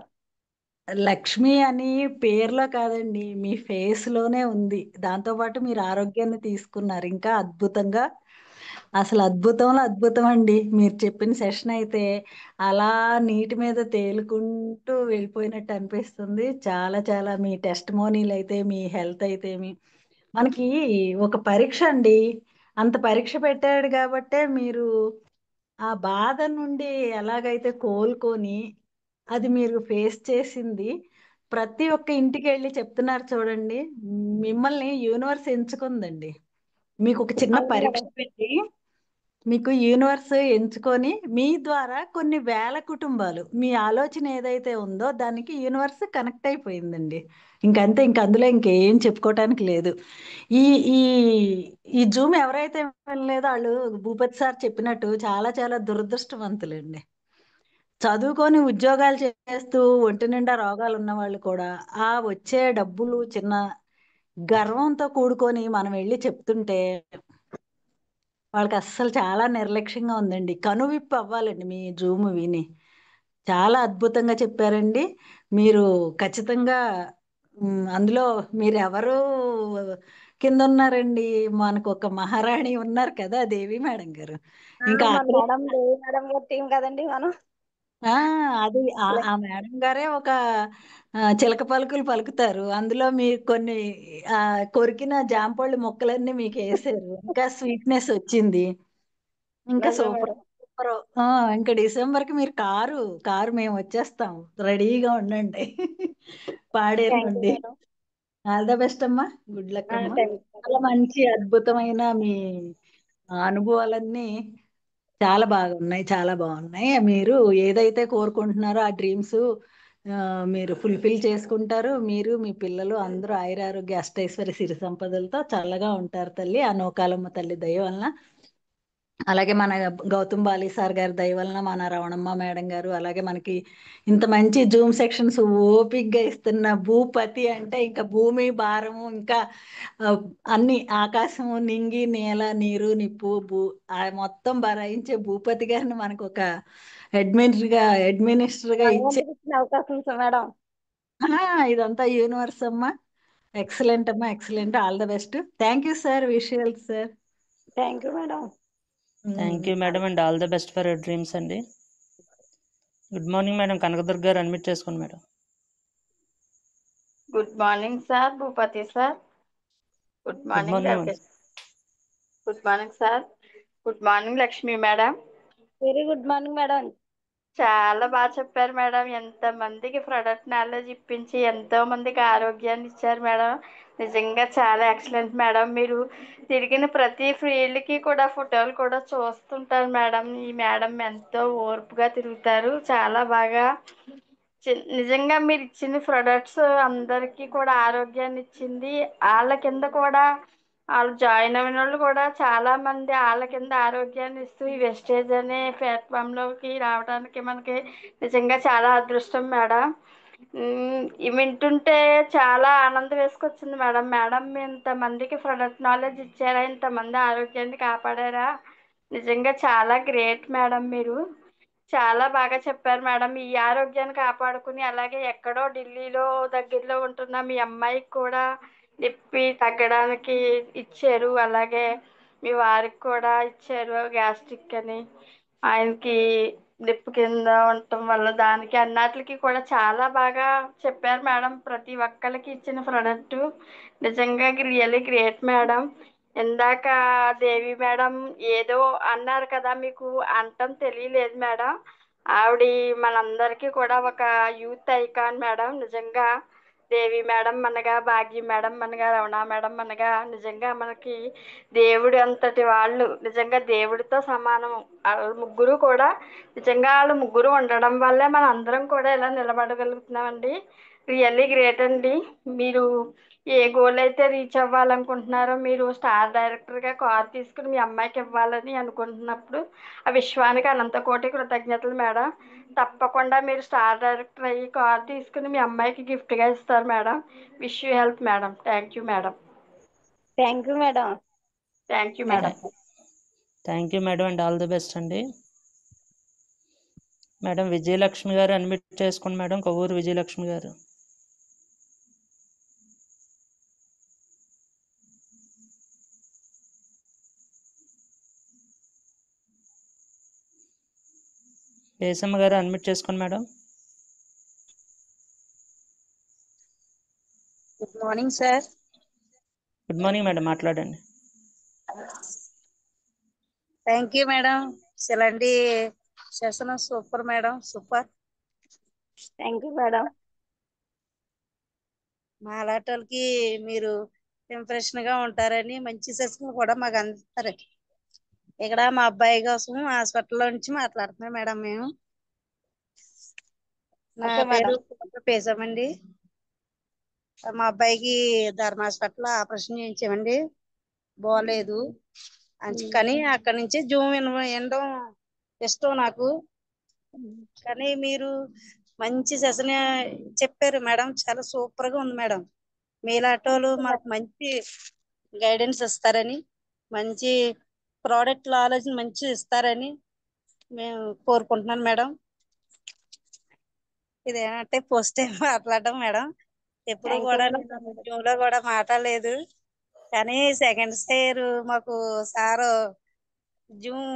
Lakshmi అని పేరులో కాదండి, మీ face లోనే ఉంది. దాంతోపాటు మీరు ఆరోగ్యాన్ని తీసుకున్నారు ఇంకా అద్భుతంగా. అసలు అద్భుతంలో అద్భుతం అండి. మీరు చెప్పిన సెషన్ అయితే అలా నీటి మీద తేలుకుంటూ వెళ్ళిపోయినట్టు అనిపిస్తుంది. చాలా చాలా మీ టెస్టిమోనీలు అయితే, మీ హెల్త్ అయితే మనకి ఒక పరీక్ష అండి. అంత పరీక్ష పెట్టాడు కాబట్టే మీరు ఆ బాధ నుండి ఎలాగైతే కోలుకొని అది మీరు ఫేస్ చేసింది. ప్రతి ఒక్క ఇంటికి వెళ్ళి చెప్తున్నారు చూడండి, మిమ్మల్ని యూనివర్స్ ఎంచుకుందండి. మీకు ఒక చిన్న అవును పరీక్ష మేడం. పెట్టి మీకు యూనివర్స్ ఎంచుకొని మీ ద్వారా కొన్ని వేల కుటుంబాలు మీ ఆలోచన ఏదైతే ఉందో దానికి యూనివర్స్ కనెక్ట్ అయిపోయిందండి. ఇంకంతే, ఇంక అందులో ఇంకేం చెప్పుకోవటానికి లేదు. ఈ ఈ ఈ జూమ్ ఎవరైతే వెళ్ళలేదో వాళ్ళు భూపతి సార్ చెప్పినట్టు చాలా చాలా దురదృష్టవంతులండి. చదువుకొని ఉద్యోగాలు చేస్తూ ఒంటి నిండా రోగాలు ఉన్న వాళ్ళు కూడా ఆ వచ్చే డబ్బులు చిన్న గర్వంతో కూడుకొని మనం వెళ్ళి చెప్తుంటే వాళ్ళకి అస్సలు చాలా నిర్లక్ష్యంగా ఉందండి. కనువిప్పు అవ్వాలండి మీ జూమ్ విని. చాలా అద్భుతంగా చెప్పారండి. మీరు ఖచ్చితంగా అందులో మీరెవరు కింద ఉన్నారండి? మనకు ఒక మహారాణి ఉన్నారు కదా, దేవి మేడం గారు. ఇంకా మన అక్కడ మేడం దేవి మేడం గారి టీం కదండి మనం. అది ఆ మేడం గారే ఒక చిలక పలుకులు పలుకుతారు. అందులో మీరు కొన్ని కొరికిన జాంపళ్ళు ముక్కలన్నీ మీకు వేసారు. ఇంకా స్వీట్నెస్ వచ్చింది. ఇంకా నిజం సూపర్ మేడం. సూపర్. ఇంకా డిసెంబర్కి మీరు కారు మేము వచ్చేస్తాం, రెడీగా ఉండండి. పాడేరు థ్యాంక్ యూ నుండి. మేడం. ఆల్ ద బెస్ట్ అమ్మా, గుడ్ లక్ అమ్మా. థ్యాంక్ చాలా మంచి అద్భుతమైన మీ అనుభవాలన్నీ చాలా బాగున్నాయి, చాలా బాగున్నాయి. మీరు ఏదైతే కోరుకుంటున్నారో ఆ డ్రీమ్స్ మీరు ఫుల్ఫిల్ చేసుకుంటారు. మీరు మీ పిల్లలు అందరూ ఆయురారోగ్య అష్టైశ్వర్య సిరి సంపదలతో చల్లగా ఉంటారు తల్లి, ఆ నూకాలమ్మ తల్లి దయ వలన. అలాగే మన గౌతమ్ బాలి సార్ గారి దయ వలన, మన రవణమ్మ మేడం గారు, అలాగే మనకి ఇంత మంచి జూమ్ సెక్షన్స్ ఓపిక్గా ఇస్తున్న భూపతి అంటే ఇంకా భూమి భారము, ఇంకా ఆ, అన్ని ఆకాశము నింగి నేల నీరు నిప్పు మొత్తం భరాయించే భూపతి గారిని మనకు ఒక అడ్మినిస్టర్గా ఇచ్చే భగవంతుడికి ఇచ్చిన అవకాశం సార్ మేడం. ఇదంతా యూనివర్స్ అమ్మా. ఎక్సలెంట్ అమ్మా, excellent. All the best. Thank you sir. విషయాలు sir. Thank you madam. Thank you madam and all the best for your dreams అండి. Good morning madam. కనకదుర్గ గారు అడ్మిట్ చేసుకోండి madam. Good morning sir Bhupathi sir. Good good morning morning madam. Good morning sir. Good morning Lakshmi madam. Very good morning madam. చాలా బాగా చెప్పారు madam. ఎంతమందికి product knowledge ఇప్పించి ఎంతో మందికి ఆరోగ్యాన్ని ఇచ్చారు మేడం. నిజంగా చాలా ఎక్సలెంట్ మేడం. మీరు తిరిగిన ప్రతి ఫీల్డ్కి కూడా ఫోటోలు కూడా చూస్తుంటారు మేడం. ఈ మేడం ఎంతో ఓర్పుగా తిరుగుతారు. చాలా బాగా నిజంగా మీరు ఇచ్చిన ప్రొడక్ట్స్ అందరికీ కూడా ఆరోగ్యాన్ని ఇచ్చింది. వాళ్ళ కింద కూడా వాళ్ళు జాయిన్ అయిన వాళ్ళు కూడా చాలా మంది వాళ్ళ కింద ఆరోగ్యాన్ని ఇస్తూ ఈ వెస్టేజ్ అనే ప్లాట్ఫామ్లోకి రావడానికి మనకి నిజంగా చాలా అదృష్టం మేడం. ఇవి వింటుంటే చాలా ఆనందం వేసుకొచ్చింది మేడం. మేడం ఇంతమందికి ప్రొడక్ట్ నాలెడ్జ్ ఇచ్చారా, ఇంతమంది ఆరోగ్యాన్ని కాపాడారా, నిజంగా చాలా గ్రేట్ మేడం. మీరు చాలా బాగా చెప్పారు మేడం. ఈ ఆరోగ్యాన్ని కాపాడుకుని అలాగే ఎక్కడో ఢిల్లీలో దగ్గరలో ఉంటున్న మీ అమ్మాయికి కూడా నొప్పి తగ్గడానికి ఇచ్చారు. అలాగే మీ వారికి కూడా ఇచ్చారు గ్యాస్ట్రిక్ అని. ఆయనకి నొప్పి కింద ఉండటం వల్ల దానికి అన్నిటికి కూడా చాలా బాగా చెప్పారు మేడం. ప్రతి ఒక్కరికి ఇచ్చిన ప్రోడక్ట్ నిజంగా రియల్లీ గ్రేట్ మేడం. ఇందాక దేవి మేడం ఏదో అన్నారు కదా, మీకు అంటం తెలియలేదు మేడం. ఆవిడ మనందరికీ కూడా ఒక యూత్ ఐకాన్ మేడం. నిజంగా దేవి మేడం మనగా, భాగ్య మేడం మనగా, రమణ మేడం మనగా, నిజంగా మనకి దేవుడు అంతటి వాళ్ళు, నిజంగా దేవుడితో సమానం. వాళ్ళు ముగ్గురు కూడా నిజంగా వాళ్ళు ముగ్గురు ఉండడం వల్లే మన అందరం కూడా ఇలా నిలబడగలుగుతున్నామండి. రియల్లీ గ్రేట్ అండి. మీరు ఏ గోల్ అయితే రీచ్ అవ్వాలనుకుంటున్నారో, మీరు స్టార్ డైరెక్టర్గా కార్ తీసుకుని మీ అమ్మాయికి ఇవ్వాలని అనుకుంటున్నప్పుడు ఆ విశ్వానికి అనంత కోటి కృతజ్ఞతలు మేడం. తప్పకుండా మీరు స్టార్ డైరెక్టర్ అయ్యి కార్ తీసుకుని మీ అమ్మాయికి గిఫ్ట్గా ఇస్తారు madam. Wish you help madam. Thank you madam. Thank you madam. Thank you madam. Thank you madam and all the best అండి. మేడం విజయలక్ష్మి గారు అడ్మిట్ చేసుకోండి మేడం. కొవ్వూరు విజయలక్ష్మి గారు. దేశమ్మ గారు అడ్మిట్ చేసుకోండి madam. Good morning sir. Good morning madam, మాట్లాడండి. Thank you madam. ఇలాంటి session super madam, super. Thank you madam. మా అలాంటి మీరు ఇంప్రెషన్ గా ఉంటారని మంచి సెషన్ కూడా మాకు అందిస్తారు. ఇక్కడ మా అబ్బాయి కోసం హాస్పిటల్లో నుంచి మాట్లాడుతున్నాం మేడం మేము. నా ఓకే పేరు మేడం. పేసామండి. మా అబ్బాయికి ధర్మ హాస్పిటల్ ఆపరేషన్ చేయించామండి, బాగోలేదు. కానీ అక్కడి నుంచి జూమ్ వినడం ఇష్టం నాకు. కానీ మీరు మంచి సెషన్ చెప్పారు మేడం, చాలా సూపర్ గా ఉంది మేడం. మీలాటోలు మాకు మంచి గైడెన్స్ ఇస్తారని, మంచి ప్రోడక్ట్ నాలెడ్జ్ మంచి ఇస్తారని మేము కోరుకుంటున్నాను మేడం. ఇదేమంటే ఫస్ట్ టైం మాట్లాడడం మేడం, ఎప్పుడు థ్యాంక్ యూ కూడా మేడం. జూమ్ లో కూడా మాట్లాడలేదు. కానీ సెకండ్ స్టేర్ మాకు సారు జూమ్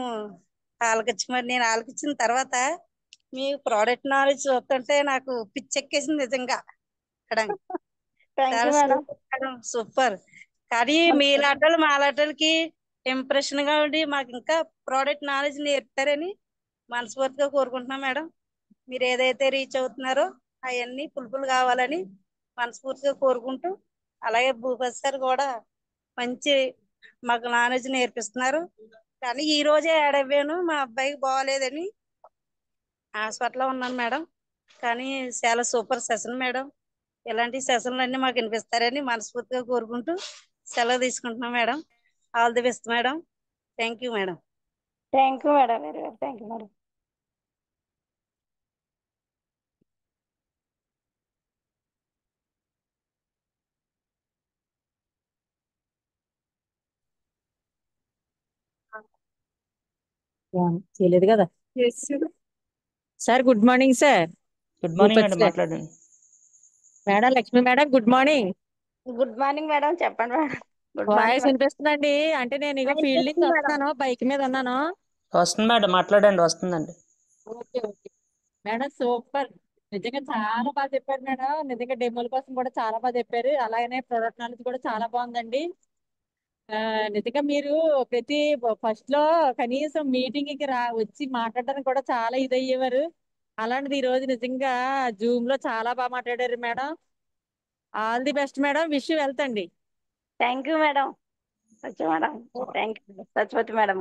ఆలకించి, మరి నేను ఆలకించిన తర్వాత మీ ప్రోడక్ట్ నాలెడ్జ్ చూస్తుంటే నాకు పిచ్చెక్కేసింది నిజంగా. ఇక్కడ థ్యాంక్ చాలా you madam. Super madam, super. కానీ మీలాటలు మాలాటలకి ఇంప్రెషన్ గా ఉండి మాకు ఇంకా ప్రోడక్ట్ నాలెడ్జ్ నేర్పుతారని మనస్ఫూర్తిగా కోరుకుంటున్నాం మేడం. మీరు ఏదైతే రీచ్ అవుతున్నారో అవన్నీ ఫుల్ఫిల్ కావాలని మనస్ఫూర్తిగా కోరుకుంటూ, అలాగే భూపతి సార్ కూడా మంచి మాకు నాలెడ్జ్ నేర్పిస్తున్నారు. కానీ ఈ రోజే యాడ్ అవ్వాను, మా అబ్బాయికి బాగోలేదని హాస్పిటల్లో ఉన్నాను మేడం. కానీ చాలా సూపర్ సెషన్ మేడం. ఇలాంటి సెషన్లు అన్ని మాకు వినిపిస్తారని మనస్ఫూర్తిగా కోరుకుంటూ సెలవు తీసుకుంటున్నాం madam. All the best madam. Thank you madam. Thank you madam. Very very thank you madam. చేయలేదు కదా sir. Good morning sir. Good morning Bhupathi అండి, సార్. మాట్లాడండి. Madam Lakshmi madam, good morning. Good morning madam, చెప్పండి madam. Good morning voice madam. వినిపిస్తుందండి? అంటే నేను ఇగో field నుంచి వినిపిస్తుంది మేడం. వస్తున్నాను, బైక్ మీద ఉన్నాను. వస్తుంది మేడం, మాట్లాడండి, వస్తుందండి. Okay okay madam, super. నిజంగా చాలా బాగా చెప్పారు మేడం. నిజంగా డెమోల కోసం కూడా చాలా బాగా చెప్పారు. అలాగనే ప్రొడక్ట్ నాలెడ్జ్ కూడా చాలా బాగుందండి. నిజంగా మీరు ప్రతి ఫస్ట్ లో కనీసం మీటింగ్ కి వచ్చి మాట్లాడడానికి కూడా చాలా ఇదయ్యేవారు. అలాంటిది ఈ రోజు నిజంగా జూమ్ లో చాలా బాగా మాట్లాడారు madam. All the best madam, wish you wealth అండి. Thank you madam. వచ్చే madam. Thank you Satyavathi madam.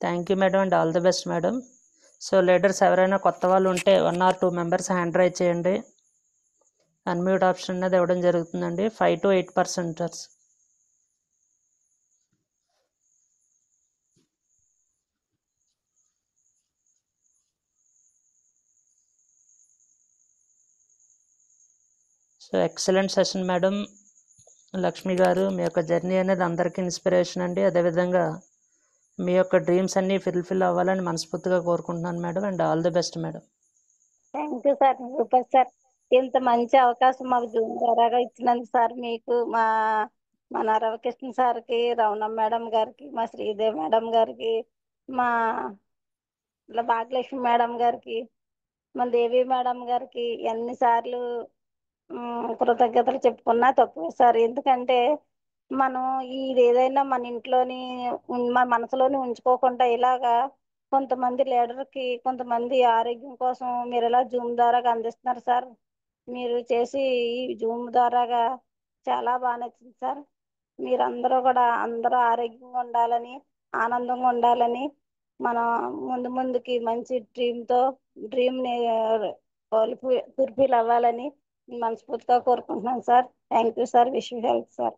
Thank you madam and all the best madam. So leaders ఎవరైనా కొత్త వాళ్ళు ఉంటే 1 or 2 మెంబర్స్ హ్యాండ్ రైజ్ చేయండి. అన్మ్యూట్ ఆప్షన్ అనేది ఇవ్వడం జరుగుతుందండి. 5 to 8%. So excellent session madam. Lakshmi గారు, మీ యొక్క జర్నీ అనేది అందరికీ ఇన్స్పిరేషన్ అండి. అదేవిధంగా మీ యొక్క డ్రీమ్స్ అన్నీ ఫుల్ఫిల్ అవ్వాలని మనస్ఫూర్తిగా కోరుకుంటున్నాను madam and all the best madam. Thank you sir. Super sir. ఇంత మంచి అవకాశం మాకు జూమ్ ద్వారాగా ఇచ్చినందుకు సార్ మీకు, మన రవికృష్ణ సార్కి, రవణ మేడం గారికి, మా శ్రీదేవి మేడం గారికి, మా భాగ్యలక్ష్మి మేడం గారికి, మా దేవి మేడం గారికి ఎన్నిసార్లు కృతజ్ఞతలు చెప్పుకున్నా తక్కువే సార్. ఎందుకంటే మనం ఇది ఏదైనా మన ఇంట్లోని మన మనసులోని ఉంచుకోకుండా ఇలాగా కొంతమంది లీడర్కి, కొంతమంది ఆరోగ్యం కోసం మీరు ఇలా జూమ్ ద్వారాగా అందిస్తున్నారు సార్. మీరు చేసి ఈ జూమ్ ద్వారాగా చాలా బాగా నచ్చింది సార్. మీరందరూ కూడా అందరూ ఆరోగ్యంగా ఉండాలని, ఆనందంగా ఉండాలని, మన ముందు ముందుకి మంచి డ్రీమ్ ఫుల్ఫిల్ అవ్వాలని మనస్ఫూర్తిగా కోరుకుంటున్నాను sir. Thank you sir. Wish you health sir.